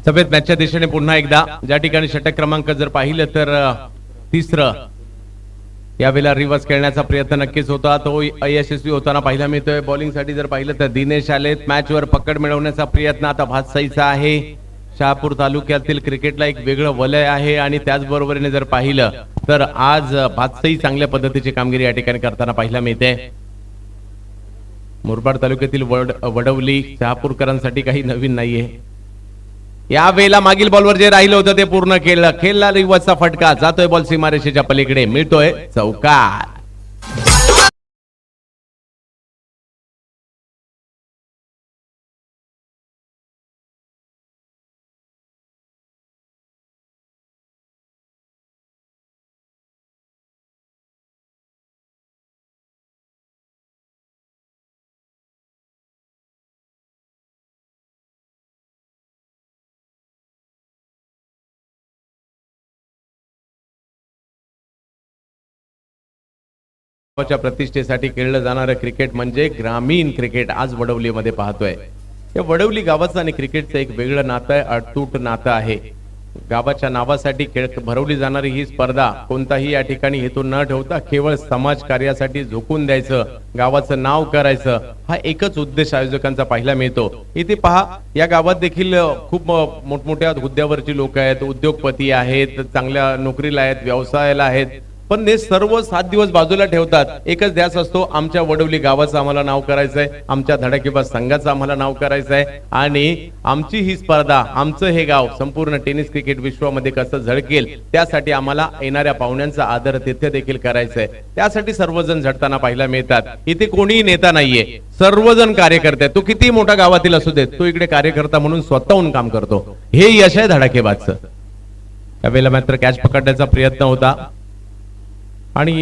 सफेद मॅचच्या दिशेने पुन्हा एकदा ज्या ठिकाणी षटक क्रमांक जर पाहिलं तर तिसरं यावेळेला रिव्हर्स खेळण्याचा प्रयत्न नक्कीच होता, तो अयशस्वी होताना पाहायला मिळतोय. बॉलिंग साठी जर पाहिलं तर दिनेश आलेत. मॅचवर पकड मिळवण्याचा प्रयत्न आता भातसाईचा आहे. शहापूर तालुक्यातील क्रिकेटला एक वेगळं वलय आहे आणि त्याचबरोबरीने जर पाहिलं तर आज भातसाई चांगल्या पद्धतीची कामगिरी या ठिकाणी करताना पाहायला मिळते. मुरबाड तालुक्यातील वडवली शहापूरकरांसाठी काही नवीन नाहीये. या वेळेला मागील बॉलवर जे राहिलं होतं ते पूर्ण केलं. खेळला रिवर्सचा फटका जातोय बॉल सीमारेषेच्या पलीकडे, मिळतोय चौकार. प्रतिष्ठेसाठी खेळलं जाणारं क्रिकेट म्हणजे ग्रामीण क्रिकेट आज वडवलीमध्ये पाहतोय. या वडवली गावाचं आणि क्रिकेटचं एक वेगळं नातं आहे, अतूट नातं आहे. गावाच्या नावासाठी खेळ भरवली जाणारी ही स्पर्धा कोणताही या ठिकाणी हेतू न ठेवता केवळ समाज कार्यासाठी झोकून द्यायचं, गावाचं नाव करायचं, हा एकच उद्देश आयोजकांचा पाहायला मिळतो. इथे पहा, या गावात देखील खूप मोठमोठ्या हुद्द्यावरची लोक आहेत, उद्योगपती आहेत, चांगल्या नोकरीला आहेत, व्यवसायाला आहेत, पण हे सर्व 7 दिवस बाजूला ठेवतात. एकच ध्यास असतो, आमच्या वडवली गावाचं आम्हाला नाव करायचंय, आमच्या धडाकेबाज संघाचं आम्हाला नाव करायचंय आणि आमची ही स्पर्धा, आमचं हे गाव संपूर्ण टेनिस क्रिकेट विश्वामध्ये कसं झळकेल त्यासाठी आम्हाला येणाऱ्या पाहुण्यांचा आदर तिथे देखील करायचंय. त्यासाठी सर्वजण झटताना पाहायला मिळतात. इथे कोणीही नेता नाहीये, सर्वजण कार्यकर्ते. तो किती मोठा गावातील असू देत, तो इकडे कार्यकर्ता म्हणून स्वतःहून काम करतो. हे यश आहे धडाकेबाजचं. त्यावेळेला मात्र कॅच पकडण्याचा प्रयत्न होता आणि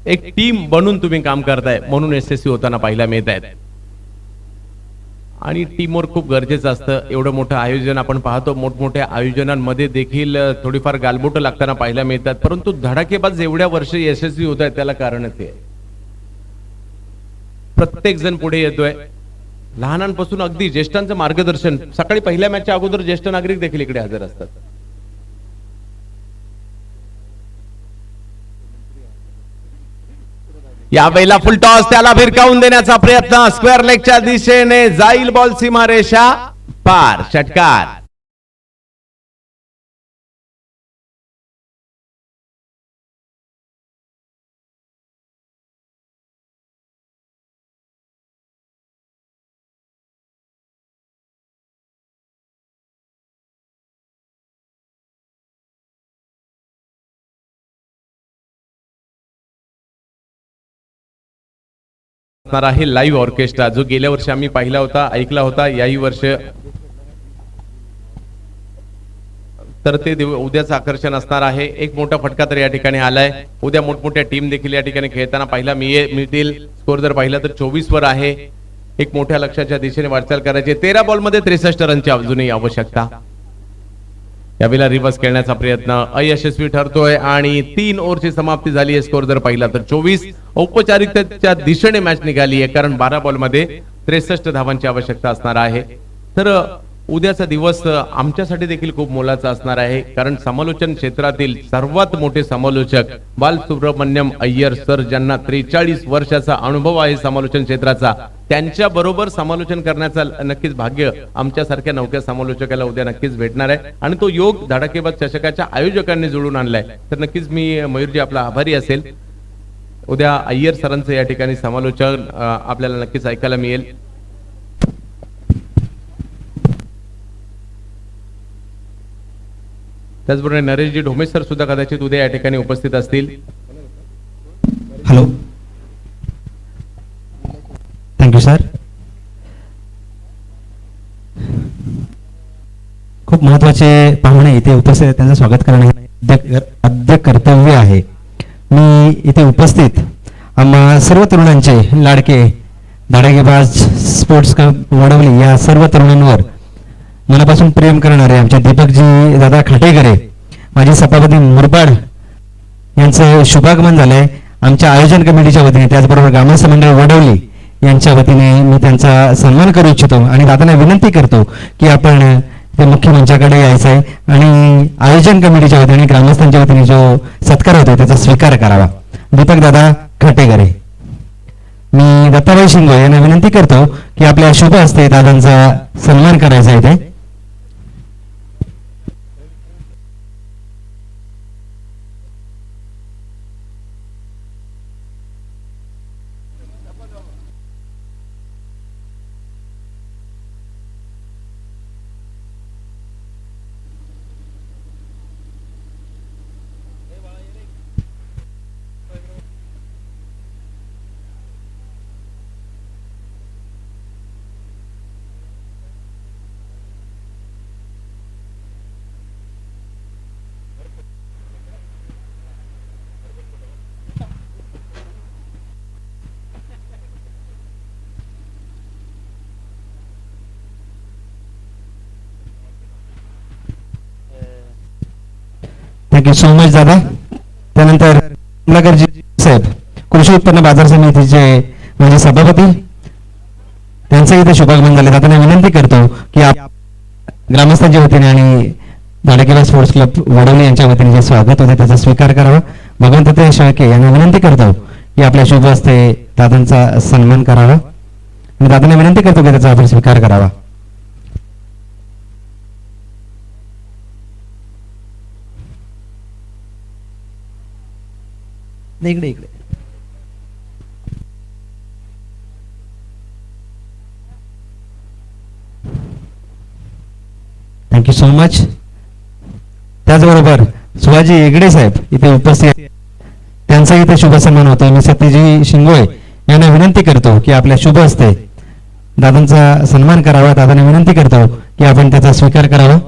एक टीम बनून तुम्ही काम करताय म्हणून यशस्वी होताना पाहायला मिळत आहेत. आणि टीमवर्क खूप गरजेचं असतं. एवढं मोठं आयोजन आपण पाहतो, मोठमोठ्या आयोजनांमध्ये देखील थोडीफार गालबोट लागताना पाहायला मिळतात, परंतु धडाकेबाज एवढ्या वर्ष यशस्वी होत आहेत त्याला कारणच आहे. प्रत्येक जण पुढे येतोय, लहानांपासून अगदी ज्येष्ठांचं मार्गदर्शन. सकाळी पहिल्या मॅचच्या अगोदर ज्येष्ठ नागरिक देखील इकडे हजर असतात. या वेळेला फुल टॉस, त्याला भिरकावून देण्याचा प्रयत्न, स्क्वेअर लेगच्या दिशेने जाईल बॉल सीमारेषा पार, षटकार. असणार आहे लाईव्ह ऑर्केस्ट्रा, जो गेल्या वर्षी आम्ही पाहिला होता, ऐकला होता. याही वर्ष तर ते उद्याचं आकर्षण असणार आहे. एक मोठा फटका तर या ठिकाणी आलाय. उद्या मोठमोठ्या टीम देखील या ठिकाणी खेळताना पाहिला मिळतील. स्कोर जर पाहिला तर 24 वर आहे. एक मोठ्या लक्ष्याच्या दिशेने वाटचाल करायची. 13 बॉलमध्ये 63 रनची अजूनही आवश्यकता. यावेळेला रिव्हर्स खेळण्याचा प्रयत्न अयशस्वी ठरतोय आणि 3 ओव्हरची समाप्ती झाली आहे. स्कोर जर पाहिला तर 24. औपचारिकतेच्या दिशेने मॅच निघाली आहे, कारण 12 बॉलमध्ये 63 धावांची आवश्यकता असणार आहे. तर उद्याचा दिवस आमच्यासाठी देखील खूप मोलाचा असणार आहे, कारण समालोचन क्षेत्रातील सर्वात मोठे समालोचक बालसुब्रमण्यम अय्यर सर, ज्यांना 43 वर्षाचा अनुभव आहे समालोचन क्षेत्राचा, त्यांच्या बरोबर समालोचन करण्याचा नक्कीच भाग्य आमच्यासारख्या नवख्या समालोचकाला उद्या नक्कीच भेटणार आहे. आणि तो योग धडाकेबाज चषकाच्या आयोजकांनी जुळून आणलाय. तर नक्कीच मी मयूरजी आपला आभारी असेल. उद्या अय्यर सरांचं या ठिकाणी समालोचन आपल्याला नक्कीच ऐकायला मिळेल. त्याचबरोबर नरेशजी ढोमे सर सुद्धा कदाचित उद्या या ठिकाणी उपस्थित असतील. Hello, thank you sir. खूप महत्वाचे पाहुणे इथे उपस्थित आहेत, त्यांचं स्वागत करणे आद्य कर्तव्य आहे. मी इथे उपस्थित आम्हा सर्व तरुणांचे लाडके धडाकेबाज स्पोर्ट्स क्लब वडवली या सर्व तरुणांवर मनापासून प्रेम करणारे आमचे दीपकजी दादा खाटेकरे, माजी सभापती मुरबाड यांचं शुभागमन झालंय आमच्या आयोजन कमिटीच्या वतीने. त्याचबरोबर ग्रामस्थ मंडळ वडवली यांच्या वतीने मी त्यांचा सन्मान करू इच्छितो आणि दादांना विनंती करतो की आपण ते मुख्य मंचाकडे यायचं आहे आणि आयोजन कमिटीच्या वतीने ग्रामस्थांच्या वतीने जो सत्कार होतो त्याचा स्वीकार करावा. दीपक दादा खाटेकरे. मी दत्ताबाई शिंगो यांना विनंती करतो की आपल्या शुभ हस्ते दादांचा सन्मान करायचा आहे. ते थँक्यू सो मच दादा. त्यानंतर कमलाकरजी साहेब, कृषी उत्पन्न बाजार समितीचे माजी सभापती, त्यांचं इथे शुभागमन झाले. दादांना विनंती करतो की ग्रामस्थांच्या वतीने आणि धडाकेबाज स्पोर्ट्स क्लब वडवली यांच्या वतीने जे स्वागत होते त्याचा स्वीकार करावा. भगवंत शेळके यांना विनंती करतो की आपल्या शुभ हस्ते दादांचा सन्मान करावा आणि दादांना विनंती करतो की त्याचा आपण स्वीकार करावा. इकडे इकडे थँक्यू सो मच. त्याचबरोबर सुहाजी हेगडे साहेब इथे उपस्थित, त्यांचा इथे शुभ सन्मान होतो. मी सत्यजी शिंगोळे यांना विनंती करतो की आपल्या शुभ हस्ते दादांचा सन्मान करावा. दादांना विनंती करतो की आपण त्याचा स्वीकार करावा.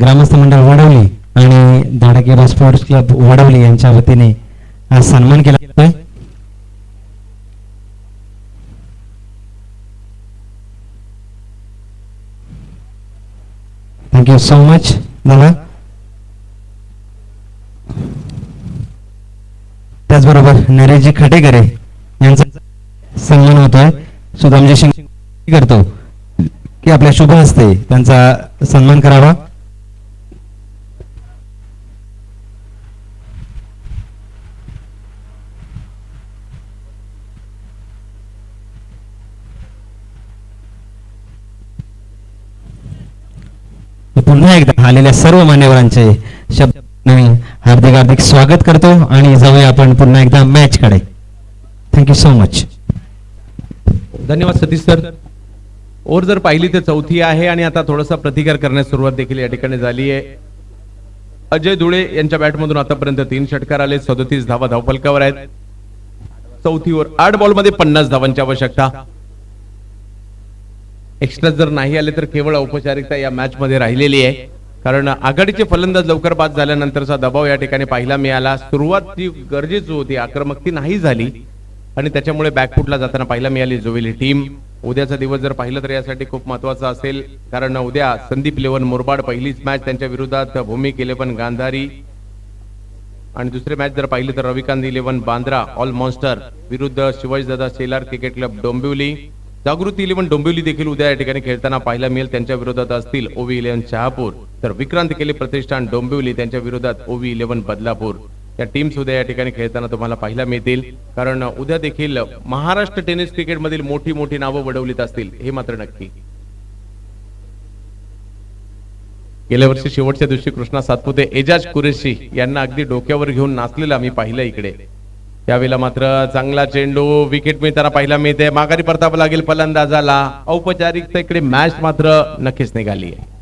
ग्रामस्थ मंडळ वडवली आणि धडाकेबाज स्पोर्ट्स क्लब वडवली यांच्या वतीने आज सन्मान केला जातोय. थँक्यू सो मच दादा. त्याचबरोबर नरेशजी खाटेकरे यांचा सन्मान होतोय. सुदामजी शिंग करतो की आपल्या शुभ हस्ते त्यांचा सन्मान करावा. पुन्हा एकदा आलेल्या सर्व मान्यवरांचे शब्द हार्दिक हार्दिक स्वागत करतो आणि जाऊया आपण पुन्हा एकदा मॅच कडे. Thank you so much. धन्यवाद सतीश सर. ओव्हर जर पाहिली तर 4थी आहे आणि आता थोडासा प्रतिकार करण्यास सुरुवात देखील या ठिकाणी झाली आहे. अजय धुळे यांच्या बॅटमधून आतापर्यंत 3 षटकार आले, 37 धावा धावफलकावर आहेत. चौथी ओव्हर 8 बॉलमध्ये 50 धावांची आवश्यकता. एक्स्ट्रा जर नाही आले तर केवळ औपचारिकता या मॅच मध्ये राहिलेली आहे, कारण आघाडीचे फलंदाज लवकर बाद झाल्यानंतरचा दबाव या ठिकाणी पाहायला मिळाला. सुरुवात ती गरजेची होती, आक्रमकती नाही झाली आणि त्याच्यामुळे बॅकफुटला जाताना पाहायला मिळाली जोवेली टीम. उद्याचा दिवस जर पाहिलं तर यासाठी खूप महत्वाचा असेल, कारण उद्या संदीप इलेव्हन मुरबाड पहिलीच मॅच त्यांच्या विरोधात भूमिक इलेव्हन गांधारी, आणि दुसरे मॅच जर पाहिली तर Ravikant eleven Bandra all monster विरुद्ध शिवाजीदादा शेलार क्रिकेट क्लब डोंबिवली. जागृती इलेव्हन डोंबिवली देखील उद्या या ठिकाणी खेळताना पाहायला मिळेल. त्यांच्या विरोधात असतील ओवी इलेव्हन शहापूर, तर विक्रांत केले प्रतिष्ठान डोंबिवली त्यांच्या विरोधात ओवी इलेव्हन बदलापूर. या टीम्स उद्या या ठिकाणी खेळताना तुम्हाला पाहायला मिळतील, कारण उद्या देखील महाराष्ट्र टेनिस क्रिकेट मधील मोठी मोठी नावं वडवलीत असतील, हे मात्र नक्की. गेल्या वर्षी शेवटच्या दिवशी कृष्णा सातपुते एजाज कुरेशी यांना अगदी डोक्यावर घेऊन नाचलेला आम्ही पाहिलं इकडे. त्यावेळेला मात्र चांगला चेंडू विकेट मिळताना पाहायला मिळते, माघारी परतावं लागेल फलंदाजाला. औपचारिकता इकडे मॅच मात्र नक्कीच निघाली आहे.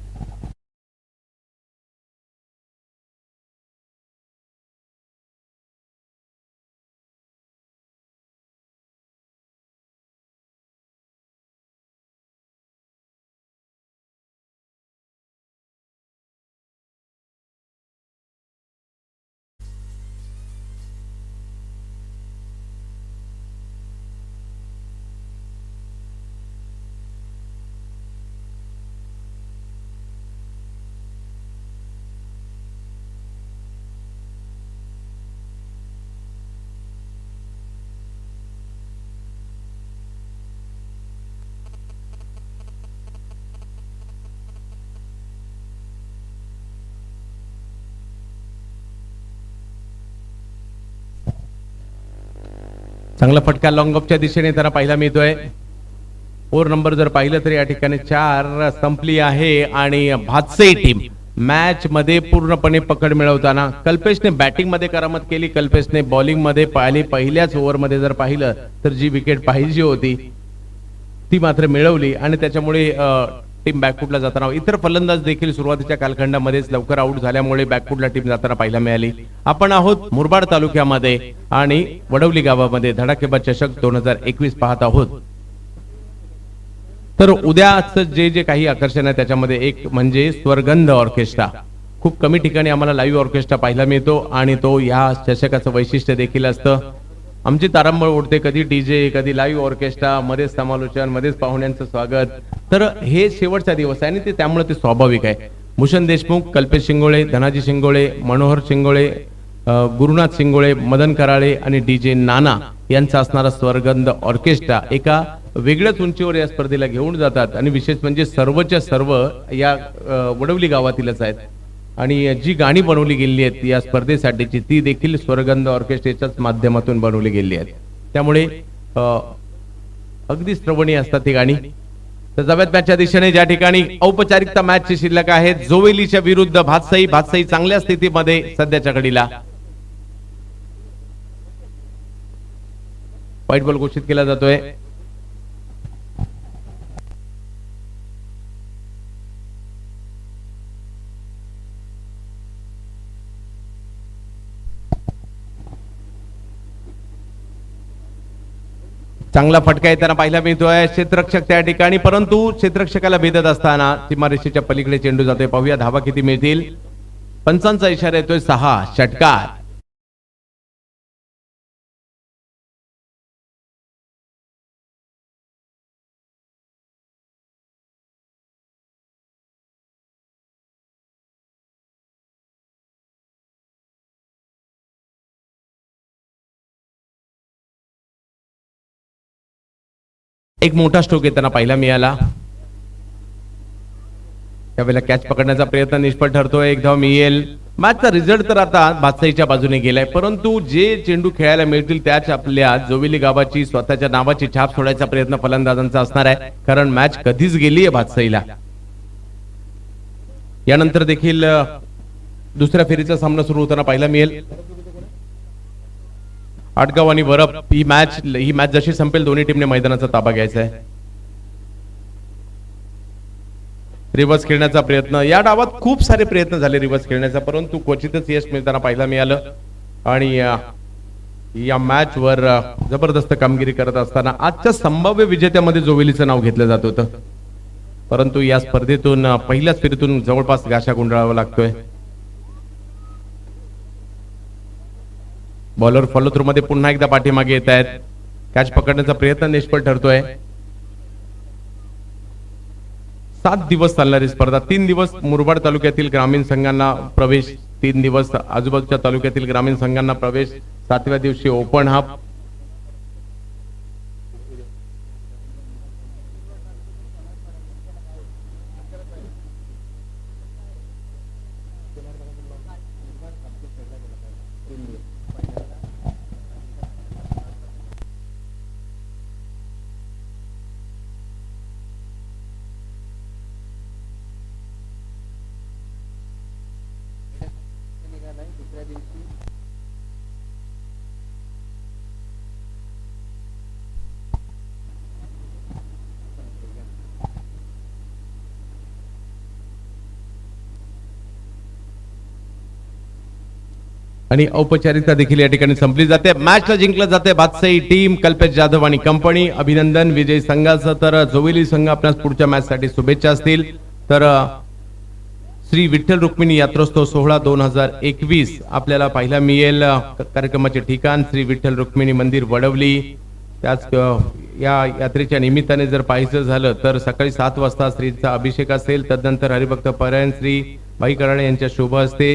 चांगला फटका लॉंग ऑफच्या दिशेने त्यांना पाहायला मिळतोय. ओव्हर नंबर जर पाहिलं तर या ठिकाणी 4 संपली आहे आणि भातसे टीम मॅच मध्ये पूर्णपणे पकड मिळवताना कल्पेशने बॅटिंग मध्ये करामत केली, कल्पेशने बॉलिंग मध्ये पहिल्याच ओव्हर मध्ये जर पाहिलं तर जी विकेट पाहिजे होती ती मात्र मिळवली आणि त्याच्यामुळे टीम बॅकफुटला जाताना इतर फलंदाज देखील सुरुवातीच्या कालखंडामध्येच लवकर आउट झाल्यामुळे बॅकफुटला टीम जाताना पाहायला मिळाली. आपण आहोत मुरबाड तालुक्यामध्ये आणि वडवली गावामध्ये धडाकेबाज चषक 2021 पाहत आहोत. तर उद्याच जे जे काही आकर्षण आहे त्याच्यामध्ये एक म्हणजे स्वर्गंध ऑर्केस्ट्रा. खूप कमी ठिकाणी आम्हाला लाईव्ह ऑर्केस्ट्रा पाहायला मिळतो आणि तो या चषकाचं वैशिष्ट्य देखील असतं. आमची तारांबळ उडते, कधी डीजे, कधी लाईव्ह ऑर्केस्ट्रा, मध्येच समालोचन, मध्येच पाहुण्यांचं स्वागत. तर हे शेवटचा दिवस आहे आणि ते त्यामुळे ते स्वाभाविक आहे. भूषण देशमुख, कल्पेश शिंगोळे, धनाजी शिंगोळे, मनोहर शिंगोळे, गुरुनाथ शिंगोळे, मदन कराळे आणि डीजे नाना यांचा असणारा स्वर्गंध ऑर्केस्ट्रा एका वेगळ्याच उंचीवर या स्पर्धेला घेऊन जातात आणि विशेष म्हणजे सर्वच्या सर्व या वडवली गावातीलच आहेत आणि जी गाणी बनवली गेली आहेत या स्पर्धेसाठीची ती देखील स्वर्गंध ऑर्केस्ट्रेच्याच माध्यमातून बनवली गेली आहेत. त्यामुळे अगदी श्रवणीय असतात ती गाणी. तर जाव्यात मॅचच्या दिशेने ज्या ठिकाणी औपचारिकता मॅचची शिल्लक आहे, जोवेलीच्या विरुद्ध भातसाई. भातसाई चांगल्या स्थितीमध्ये सध्याच्या घडीला. व्हाईट बॉल घोषित केला जातोय. चांगला फटका येताना पाहायला मिळतोय. क्षेत्ररक्षक त्या ठिकाणी, परंतु क्षेत्ररक्षकाला भेदत असताना सीमारेषेच्या पलीकडे चेंडू जातोय. पाहूया धावा किती मिळतील. पंचांचा इशारा येतोय 6 षटकार. एक मोठा स्ट्रोक येताना पाहायला मिळाला. त्यावेळेला कॅच पकडण्याचा प्रयत्न निष्फळ ठरतोय. एक धाव मिळेल. मॅचचा रिझल्ट तर आता बादशाहीच्या बाजूने गेलाय, परंतु जे चेंडू खेळायला मिळतील त्याच आपल्या जोवेली गावाची स्वतःच्या नावाची छाप सोडायचा प्रयत्न फलंदाजांचा असणार आहे, कारण मॅच कधीच गेली आहे बादशाहीला. यानंतर देखील दुसऱ्या फेरीचा सामना सुरू होताना पाहायला मिळेल. आटगाव आणि वरप ही मॅच जशी संपेल दोन्ही टीमने मैदानाचा ताबा घ्यायचा आहे. रिव्हर्स खेळण्याचा प्रयत्न, या डावात खूप सारे प्रयत्न झाले रिव्हर्स खेळण्याचा, परंतु क्वचितच यश मिळताना पाहायला मिळालं. आणि या मॅच वर जबरदस्त कामगिरी करत असताना आजच्या संभाव्य विजेत्यामध्ये जोवेलीचं नाव घेतलं जात होतं, परंतु या स्पर्धेतून पहिल्याच फेरीतून जवळपास गाशा गुंडाळावा लागतोय. बॉलर फॉलो थ्रू मध्ये पुन्हा एकदा पाठीमागे येत आहेत. कॅच पकडण्याचा प्रयत्न निष्फळ ठरतोय. 7 दिवस चालणारी स्पर्धा. 3 दिवस मुरबाड तालुक्यातील ग्रामीण संघांना प्रवेश, 3 दिवस आजूबाजूच्या तालुक्यातील ग्रामीण संघांना प्रवेश, 7व्या दिवशी ओपन हाफ. आणि औपचारिकता देखील या ठिकाणी संपली जाते. मॅचला जिंकलं जाते भातसाई टीम, कल्पेश जाधव आणि कंपनी. अभिनंदन विजयी संघाचं. तर जोवेली संघ आपल्यास पुढच्या मॅच साठी शुभेच्छा असतील. तर श्री विठ्ठल रुक्मिणी यात्रोत्सव सोहळा 2021 आपल्याला पाहायला मिळेल. कार्यक्रमाचे ठिकाण श्री विठ्ठल रुक्मिणी मंदिर वडवली. त्याच या यात्रेच्या निमित्ताने जर पाहायचं झालं तर सकाळी 7 वाजता श्रीचा अभिषेक असेल. तदनंतर हरिभक्त पारायण श्री भाई कराळे यांच्या शुभ हस्ते